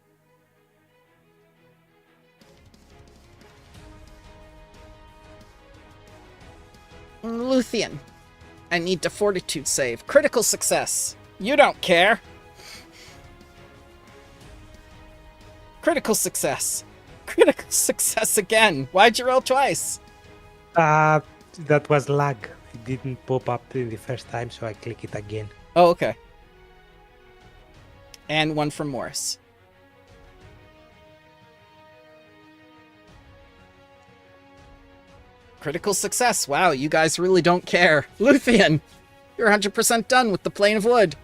Luthien, I need a fortitude save. Critical success. You don't care. Critical success. Critical success again. Why'd you roll twice? That was lag. It didn't pop up the first time, so I click it again. Oh, okay. And one from Morris. Critical success. Wow, you guys really don't care. Luthien, you're 100% done with the plane of wood.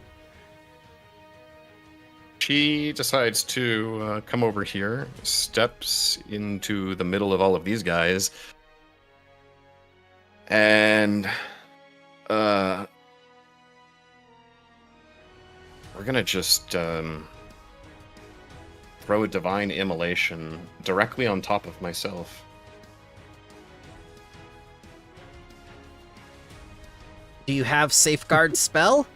She decides to come over here, steps into the middle of all of these guys, and we're gonna just throw a divine immolation directly on top of myself. Do you have safeguard spell?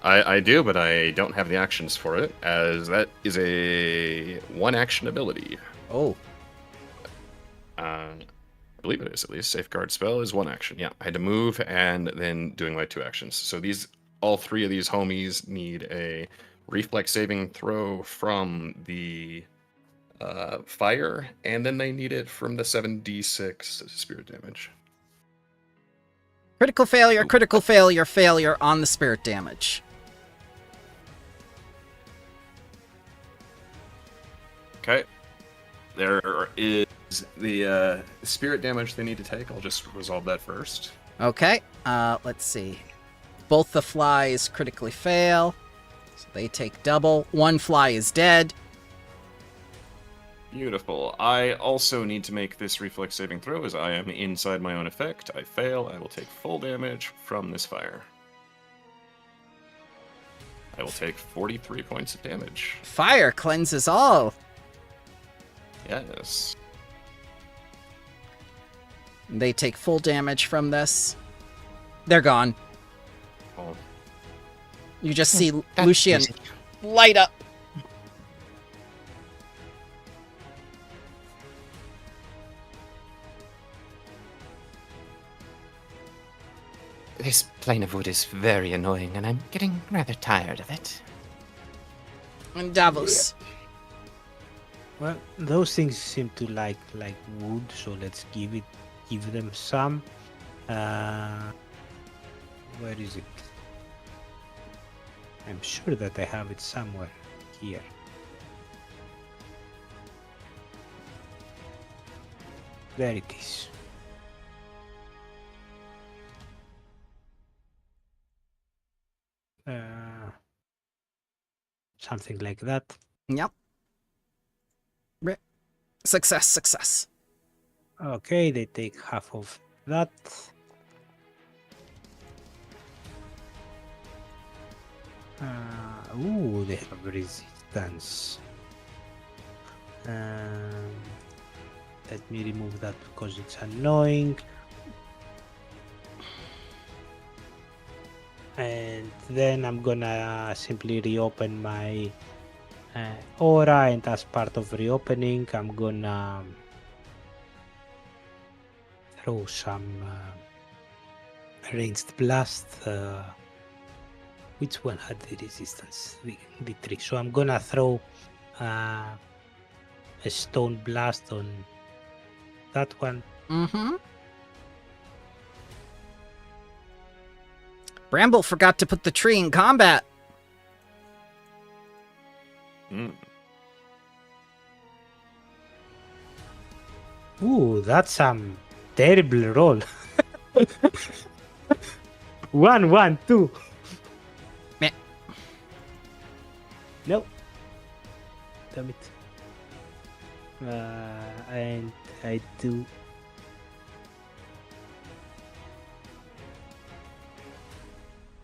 I do, but I don't have the actions for it, as that is a one action ability. Oh. I believe it is, at least. Safeguard spell is one action. Yeah, I had to move and then doing my 2 actions. So all 3 of these homies need a reflex saving throw from the fire, and then they need it from the 7d6 spirit damage. Critical failure on the spirit damage. Okay. There is the spirit damage they need to take. I'll just resolve that first. Okay, let's see. Both the flies critically fail, so they take double. 1 fly is dead. Beautiful. I also need to make this reflex saving throw as I am inside my own effect. I fail. I will take full damage from this fire. I will take 43 points of damage. Fire cleanses all. Yes. They take full damage from this. They're gone. Oh. You just see That's Lucian easy. light up. This plane of wood is very annoying, and I'm getting rather tired of it. And Davos. Well, those things seem to like wood, so let's give them some. Where is it? I'm sure that I have it somewhere here. There it is. Something like that. Yep. Success. Okay, they take half of that. Ooh, they have resistance. Let me remove that because it's annoying. And then I'm gonna simply reopen my aura, and as part of reopening I'm gonna throw some ranged blast. Which one had the resistance? The 3. So I'm gonna throw a stone blast on that one. Mm-hmm. Bramble forgot to put the tree in combat. Ooh, that's some terrible roll. 1, 1, 2. Meh. No. Damn it. And I do.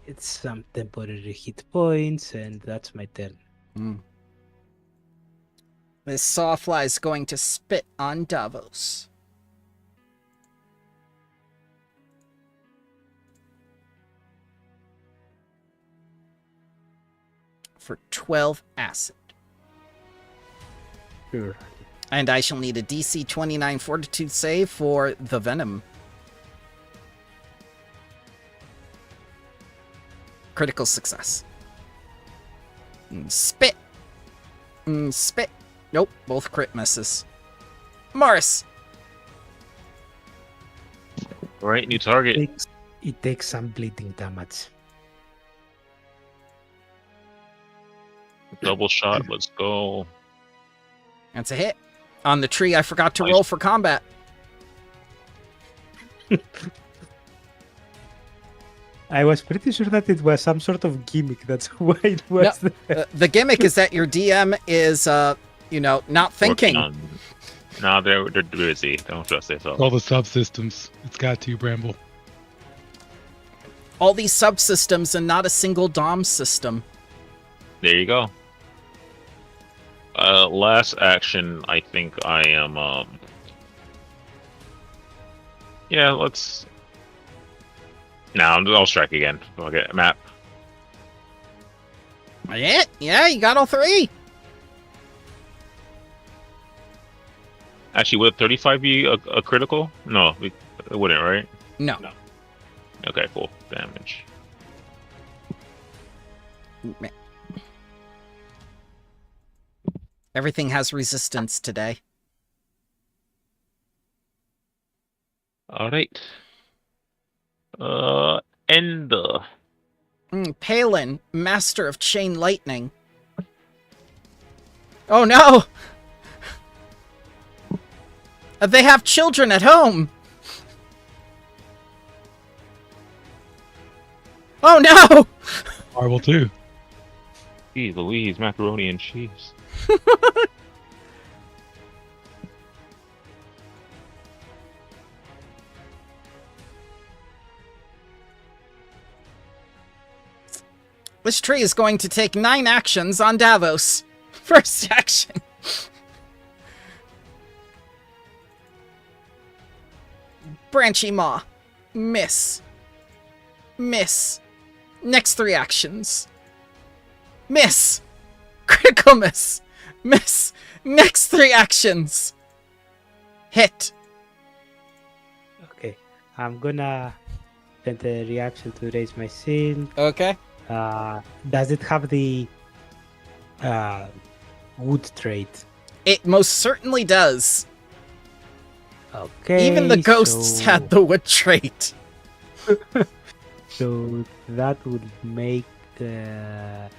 It's some temporary hit points, and that's my turn. This sawfly is going to spit on Davos. For 12 acid. Sure. And I shall need a DC 29 fortitude save for the venom. Critical success. Spit. Spit. Nope, both crit misses. Morris. All right, new target. It takes some bleeding damage. Double shot. Let's go. That's a hit. On the tree, I forgot to Nice. roll for combat. I was pretty sure that it was some sort of gimmick. That's why it was. The gimmick is that your DM is, not thinking. No, they're busy. Don't trust yourself. All the subsystems. It's got to, Bramble. All these subsystems and not a single DOM system. There you go. Last action, I think I am, yeah, let's... I'll strike again. Okay, map. Yeah, you got all three. Actually, would 35 be a critical? No, it wouldn't, right? No. Okay, full damage. Everything has resistance today. Alright. Ender. Palin, master of chain lightning. Oh no! They have children at home! Oh no! Marvel too. Gee Louise, macaroni and cheese. This tree is going to take 9 actions on Davos. First action. Branchy Maw. Miss. Miss. Next 3 actions. Miss. Critical miss. Miss. Next 3 actions. Hit. Okay, I'm gonna send a reaction to raise my shield. Okay. Does it have the wood trait? It most certainly does. Okay. Even the ghosts so- had the wood trait. So that would make the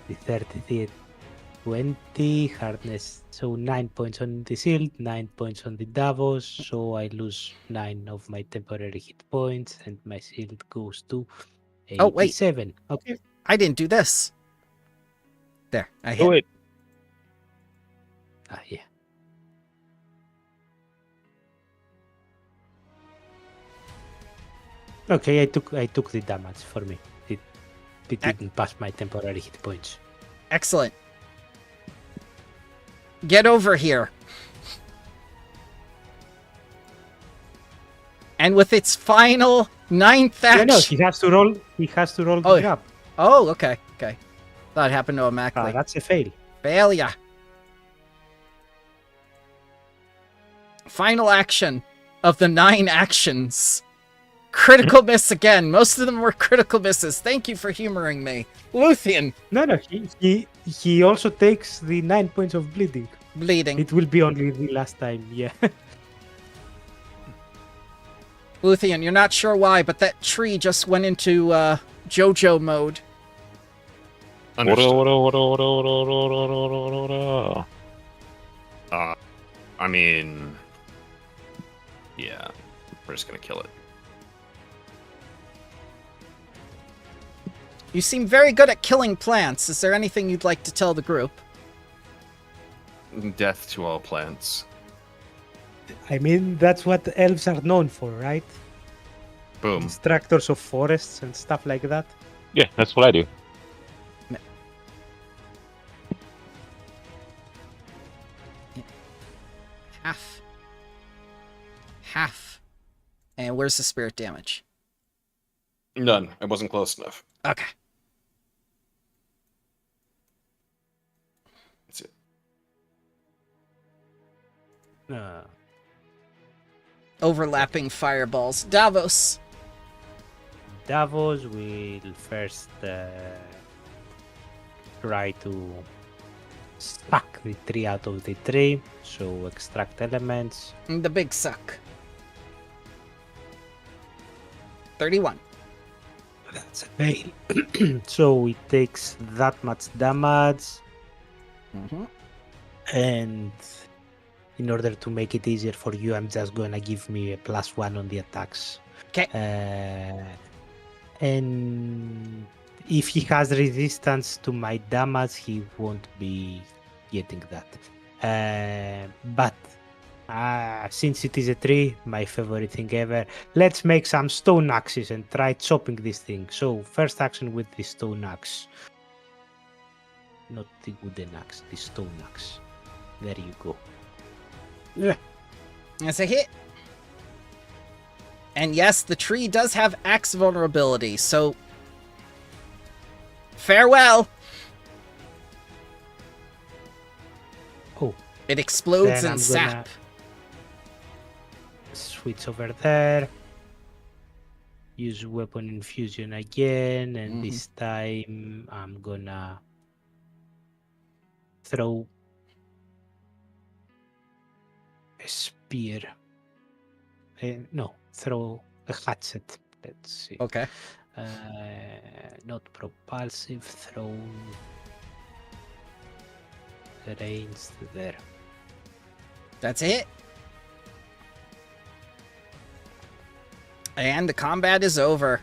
33 20 hardness. So 9 points on the shield, 9 points on the Davos. So I lose 9 of my temporary hit points, and my shield goes to 87. Oh, wait. Okay. I didn't do this. There, I hit. Do it. Yeah. Okay, I took the damage for me. It didn't pass my temporary hit points. Excellent. Get over here. And with its final 9th action... No, he has to roll. He has to roll the Oh, grab. Oh, okay, okay. Thought it happened automatically. That's a fail. Failure. Final action of the 9 actions. Critical miss again. Most of them were critical misses. Thank you for humoring me. Luthien. No, he also takes the 9 points of bleeding. Bleeding. It will be only the last time, yeah. Luthien, you're not sure why, but that tree just went into JoJo mode. Understood. Understood. I mean, yeah, we're just gonna kill it. You seem very good at killing plants. Is there anything you'd like to tell the group? Death to all plants. I mean, that's what elves are known for, right? Boom. Instructors of forests and stuff like that. Yeah, that's what I do. Half. And where's the spirit damage? None. I wasn't close enough. Okay. That's it. Overlapping fireballs. Davos. Davos will first try to suck the 3 out of the 3. So extract elements. The big suck. 31. That's a fail. So it takes that much damage. Mm-hmm. And in order to make it easier for you, I'm just gonna give me a +1 on the attacks. Okay. And if he has resistance to my damage, he won't be getting that. But since it is a tree, my favorite thing ever, let's make some stone axes and try chopping this thing. So first action with the stone axe. Not the wooden axe, the stone axe. There you go. Yeah. That's a hit. And yes, the tree does have axe vulnerability, so farewell. Oh. It explodes Then in I'm sap. gonna switch over there. Use weapon infusion again, and this time I'm gonna throw a spear. No, throw a hatchet. Let's see. Okay. Not propulsive, throw ranged there. That's it. And the combat is over.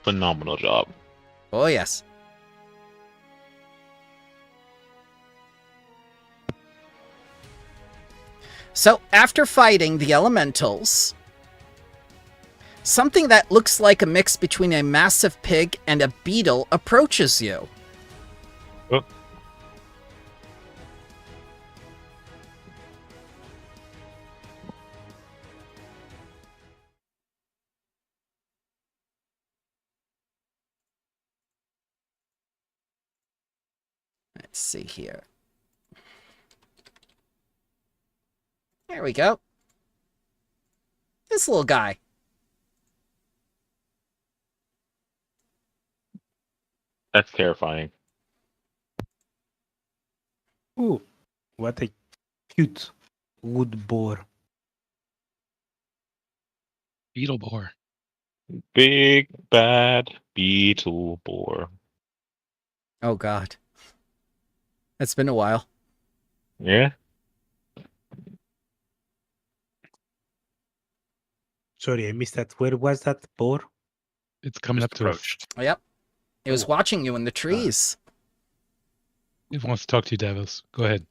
Phenomenal job. Oh, yes. So, after fighting the elementals, something that looks like a mix between a massive pig and a beetle approaches you. Oh. Let's see here. There we go. This little guy. That's terrifying. Ooh, what a cute wood boar. Beetle boar. Big bad beetle boar. Oh, God. It's been a while. Yeah. Sorry, I missed that. Where was that boar? It's coming Just up to us. approached. Yep. It was Oh. watching you in the trees. It wants to talk to you, Davos. Go ahead.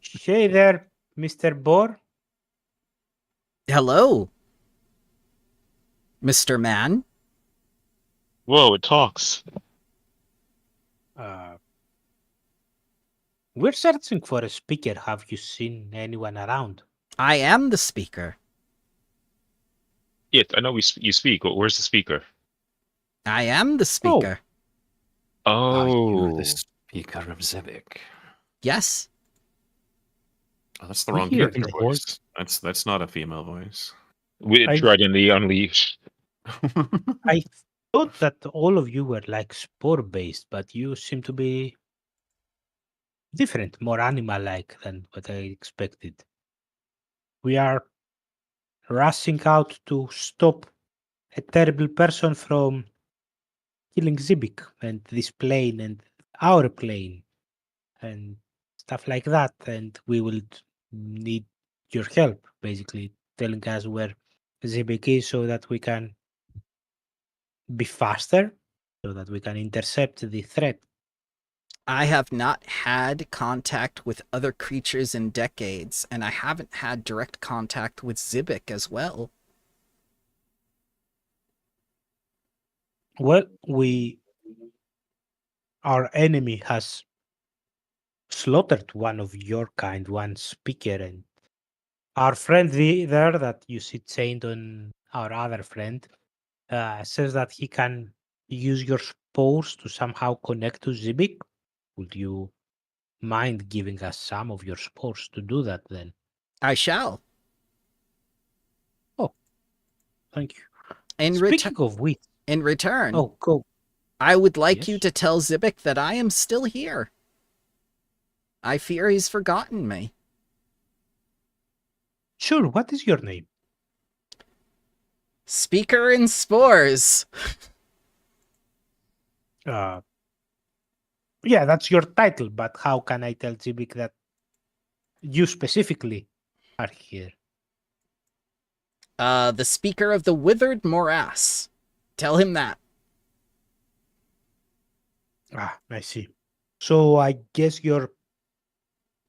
Hey there, Mr. Boar. Hello, Mr. Man. Whoa, it talks. We're searching for a speaker. Have you seen anyone around? I am the speaker. Yes, I know you speak, but where's the speaker? I am the speaker. Are you Oh. the speaker of Zebek? Yes. Oh, that's the We wrong hear character the voice. That's not a female voice. We I- tried in the Unleashed. I thought that all of you were like spore-based, but you seem to be different, more animal-like than what I expected. We are rushing out to stop a terrible person from killing Zibik and this plane and our plane and stuff like that. And we will need your help, basically telling us where Zibik is so that we can be faster, so that we can intercept the threat. I have not had contact with other creatures in decades, and I haven't had direct contact with Zibik as well. Well, our enemy has slaughtered one of your kind, one speaker, and our friend there that you see chained on our other friend says that he can use your spores to somehow connect to Zibik. Would you mind giving us some of your spores to do that then? I shall. Thank you. In, Speaking of which, in return, oh, go. I would like you Yes? to tell Zibik that I am still here. I fear he's forgotten me. Sure, what is your name? Speaker in Spores. Yeah, that's your title, but how can I tell Zibik that you specifically are here? The Speaker of the Withered Morass. Tell him that. Ah, I see. So I guess your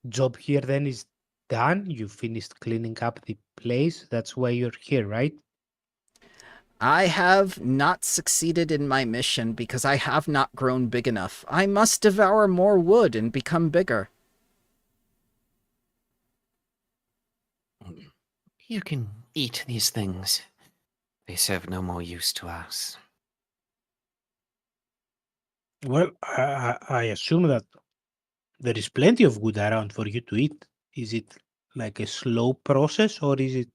job here then is done. You finished cleaning up the place. That's why you're here, right? I have not succeeded in my mission because I have not grown big enough. I must devour more wood and become bigger. You can eat these things. They serve no more use to us. Well, I assume that there is plenty of wood around for you to eat. Is it like a slow process, or is it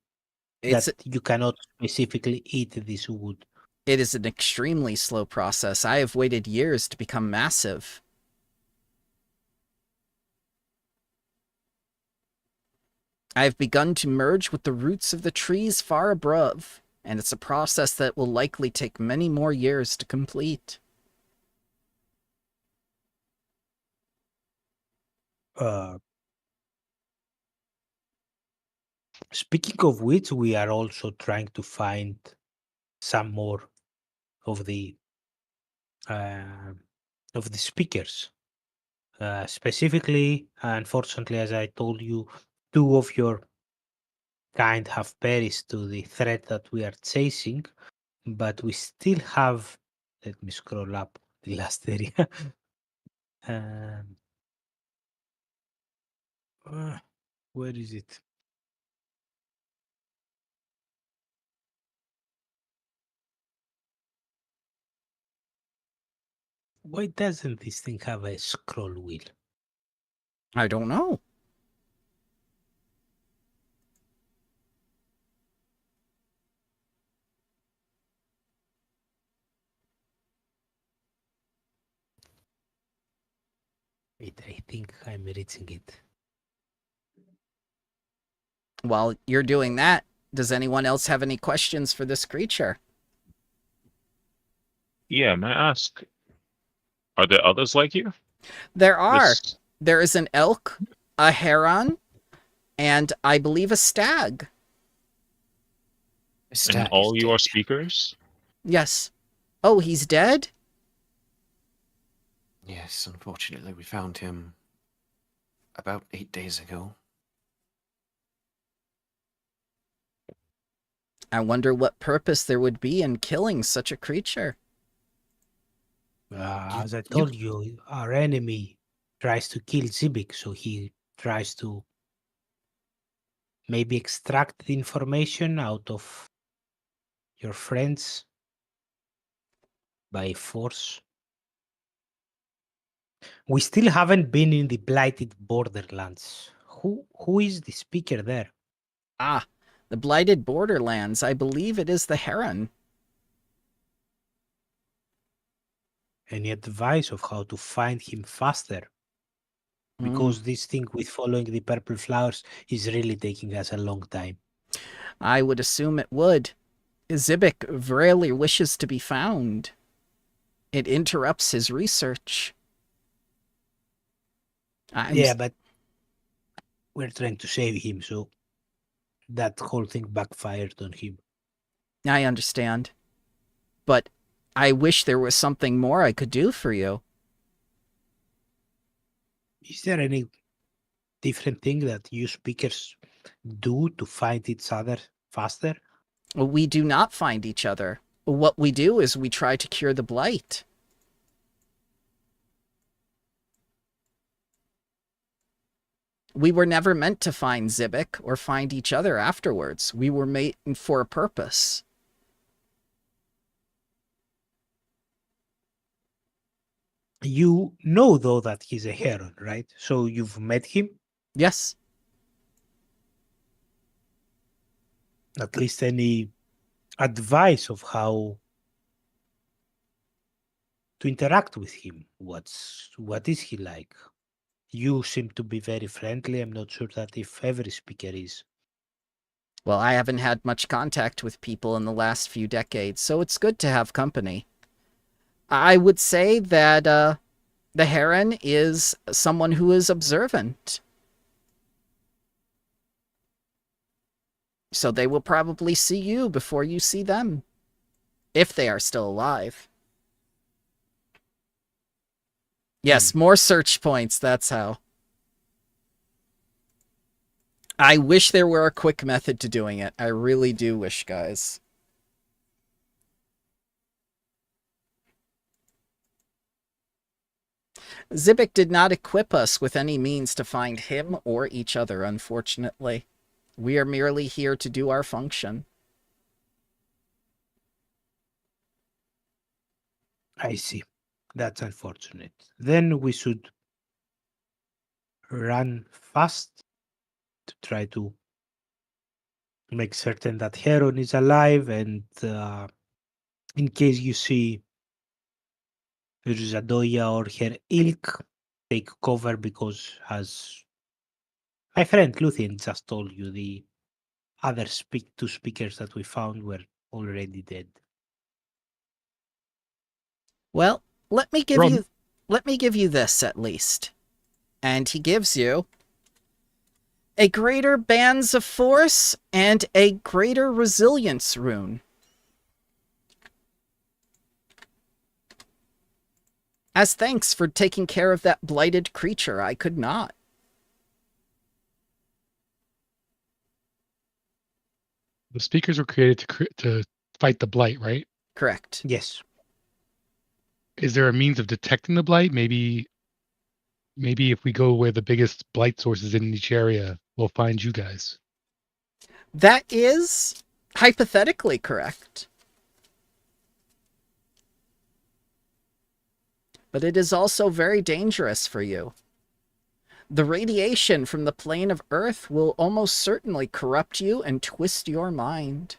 It's that you cannot specifically eat this wood? It is an extremely slow process. I have waited years to become massive. I have begun to merge with the roots of the trees far above, and it's a process that will likely take many more years to complete. Speaking of which, we are also trying to find some more of the uh, speakers. Specifically, unfortunately, as I told you, 2 of your kind have perished to the threat that we are chasing, but we still have. Let me scroll up the last area. um, where is it? Why doesn't this thing have a scroll wheel? I don't know. Wait, I think I'm reaching it. While you're doing that, does anyone else have any questions for this creature? Yeah, may I ask, are there others like you? There are. This, There is an elk, a heron, and I believe a stag. The stag and all is you are dead. speakers? Yes. Oh, he's dead? Yes, unfortunately, we found him about 8 days ago. I wonder what purpose there would be in killing such a creature. As I told you, our enemy tries to kill Zibik, so he tries to maybe extract the information out of your friends by force. We still haven't been in the blighted borderlands. Who is the speaker there? Ah, the blighted borderlands. I believe it is the heron. Any advice of how to find him faster? Because this thing with following the purple flowers is really taking us a long time. I would assume it would. Zibik rarely wishes to be found. It interrupts his research. Yeah, but we're trying to save him, so that whole thing backfired on him. I understand. But I wish there was something more I could do for you. Is there any different thing that you speakers do to find each other faster? We do not find each other. What we do is we try to cure the blight. We were never meant to find Zibik or find each other afterwards. We were made for a purpose. You know, though, that he's a heron, right? So you've met him? Yes. At least any advice of how to interact with him? What is he like? You seem to be very friendly. I'm not sure that if every speaker is. Well, I haven't had much contact with people in the last few decades, so it's good to have company. I would say that the heron is someone who is observant. So they will probably see you before you see them. If they are still alive. Yes, more search points, that's how. I wish there were a quick method to doing it. I really do wish, guys. Zibik did not equip us with any means to find him or each other, unfortunately. We are merely here to do our function. I see. That's unfortunate. Then we should run fast to try to make certain that Heron is alive, and in case you see Ruzadoya or her ilk, take cover, because as my friend Luthien just told you, the other two speakers that we found were already dead. Well, let me give Ron. you this at least. And he gives you a greater bands of force and a greater resilience rune. As thanks for taking care of that blighted creature, I could not. The speakers were created to fight the blight, right? Correct. Yes. Is there a means of detecting the blight? Maybe if we go where the biggest blight source is in each area, we'll find you guys. That is hypothetically correct. But it is also very dangerous for you. The radiation from the plane of Earth will almost certainly corrupt you and twist your mind.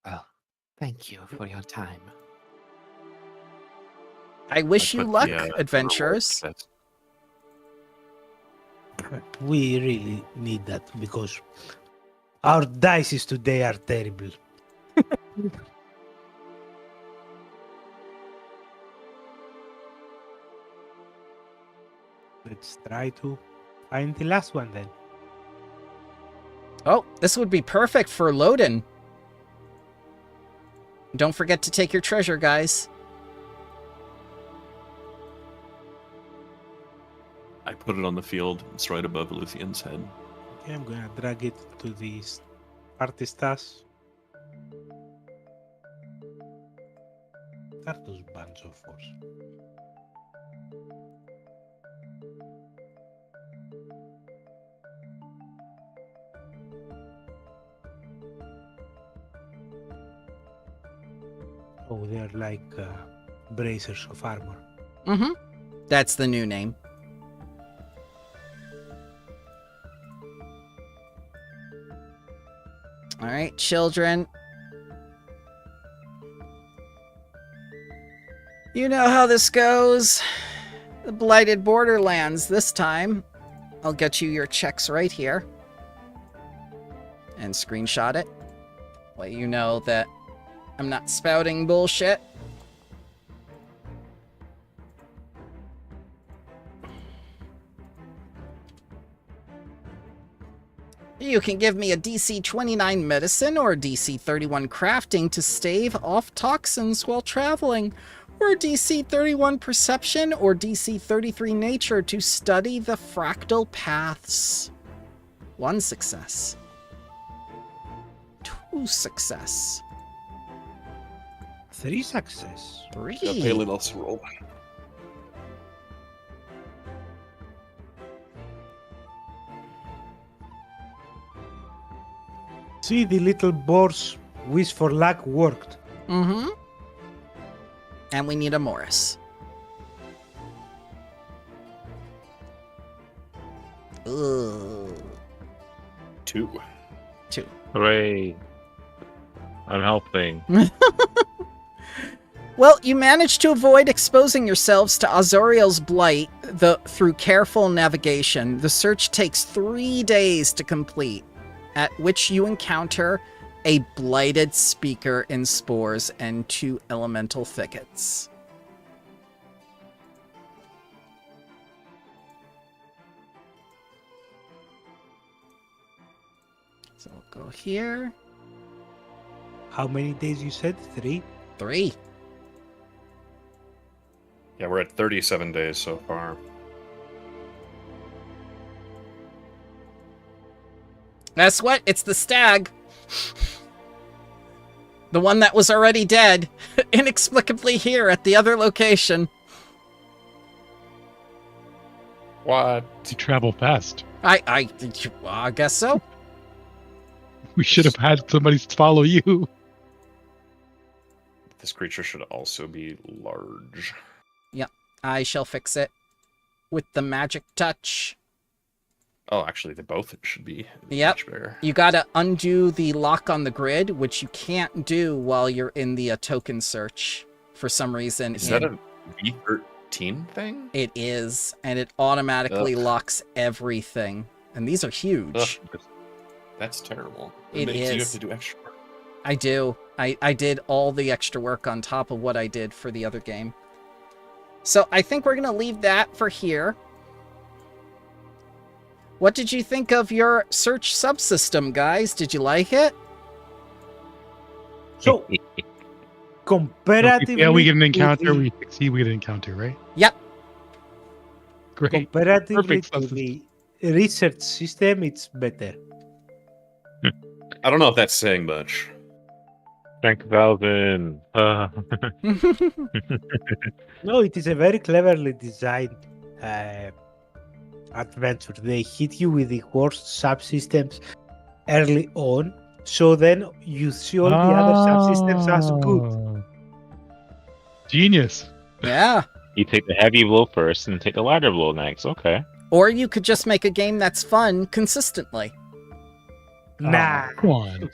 Well, thank you for your time. I wish I you put luck, the, adventurers. reward list. We really need that, because our dices today are terrible. Let's try to find the last one then. Oh, this would be perfect for Loden. Don't forget to take your treasure, guys. I put it on the field. It's right above Luthien's head. Okay, I'm gonna drag it to the party stash. What are those bands of force? Oh, they're like bracers of armor. Mm-hmm. That's the new name. All right, children. You know how this goes. The blighted borderlands this time. I'll get you your checks right here. And screenshot it. Let you know that I'm not spouting bullshit. You can give me a DC 29 medicine or DC 31 crafting to stave off toxins while traveling, or DC 31 perception or DC 33 nature to study the fractal paths. 1 success. 2 success. 3 success. 3. Pay a little roll. See, the little boar's wish for luck worked. Mm-hmm. And we need a Morris. Ugh. 2. 2. Hooray! I'm helping. Well, you managed to avoid exposing yourselves to Azoriel's blight through careful navigation. The search takes 3 days to complete, at which you encounter a blighted speaker in spores and 2 elemental thickets. So we'll go here. How many days you said? 3? 3. Yeah, we're at 37 days so far. Guess what? It's the stag. The one that was already dead. Inexplicably here at the other location. What? You travel fast. I guess so. We should have had somebody follow you. This creature should also be large. I shall fix it with the magic touch. Oh, actually, they both should be Yep. much bigger. You gotta undo the lock on the grid, which you can't do while you're in the token search for some reason. Is that a V13 thing? It is, and it automatically Ugh. locks everything. And these are huge. Ugh, that's terrible. It makes you is. have to do extra work. I do. I did all the extra work on top of what I did for the other game. So I think we're going to leave that for here. What did you think of your search subsystem, guys? Did you like it? So, comparatively, Yeah, we get an to encounter. the- We succeed, we get an encounter, right? Yep. Great. comparatively Perfect to subsystem. the research system, it's better. I don't know if that's saying much. Thank Valvin. No, it is a very cleverly designed adventure. They hit you with the worst subsystems early on, so then you see all the other subsystems as good. Oh. Genius. Yeah. You take the heavy blow first and take the lighter blow next. Okay. Or you could just make a game that's fun consistently. Nah, Come on.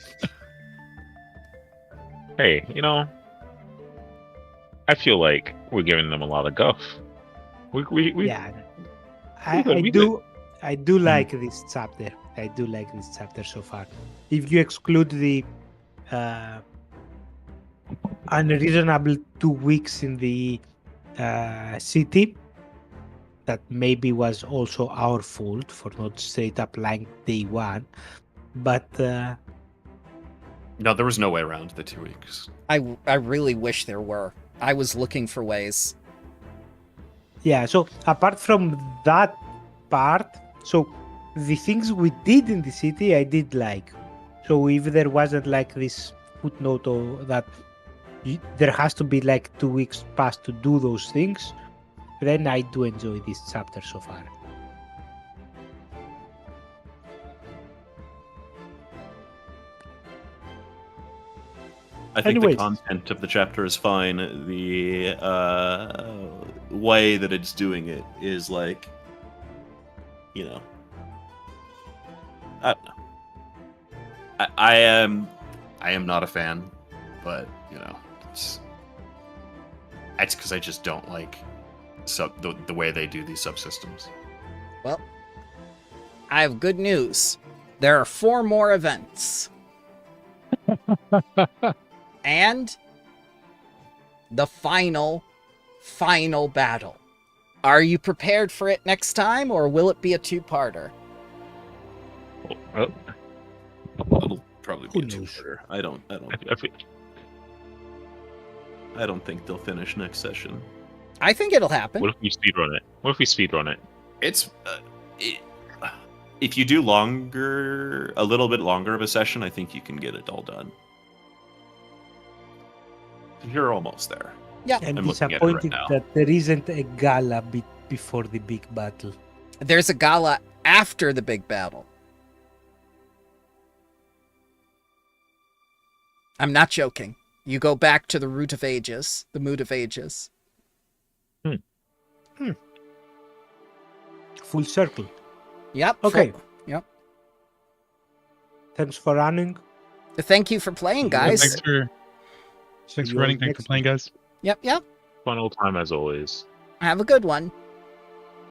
Hey, you know, I feel like we're giving them a lot of guff. We yeah, we good. I do like this chapter. I do like this chapter so far. If you exclude the unreasonable 2 weeks in the city, that maybe was also our fault for not straight up like day one, but No, there was no way around the 2 weeks. I really wish there were. I was looking for ways. yeah. So apart from that part, so the things we did in the city, I did like. So if there wasn't like this footnote or that there has to be like 2 weeks past to do those things, then I do enjoy this chapter so far. I think Anyways. the content of the chapter is fine. The way that it's doing it is like, you know, I don't know. I am not a fan, but you know, it's because I just don't like the way they do these subsystems. Well, I have good news. There are 4 more events. And the final battle. Are you prepared for it next time, or will it be a 2-parter? Oh, It'll probably be Who a knows? two-parter. I don't think they'll finish next session. I think it'll happen. What if we speedrun it? What if we speedrun it? It's if you do a little bit longer of a session, I think you can get it all done. You're almost there. And I'm looking at it right disappointed now. that there isn't a gala before the big battle. There's a gala after the big battle. I'm not joking. You go back to the root of ages, the mood of ages. Full circle. Yep. Okay. Yep. Thanks for running. Thank you for playing, Yeah, guys. Thanks for See you running. Thanks for next playing, guys. Yep. Fun old time as always. Have a good one.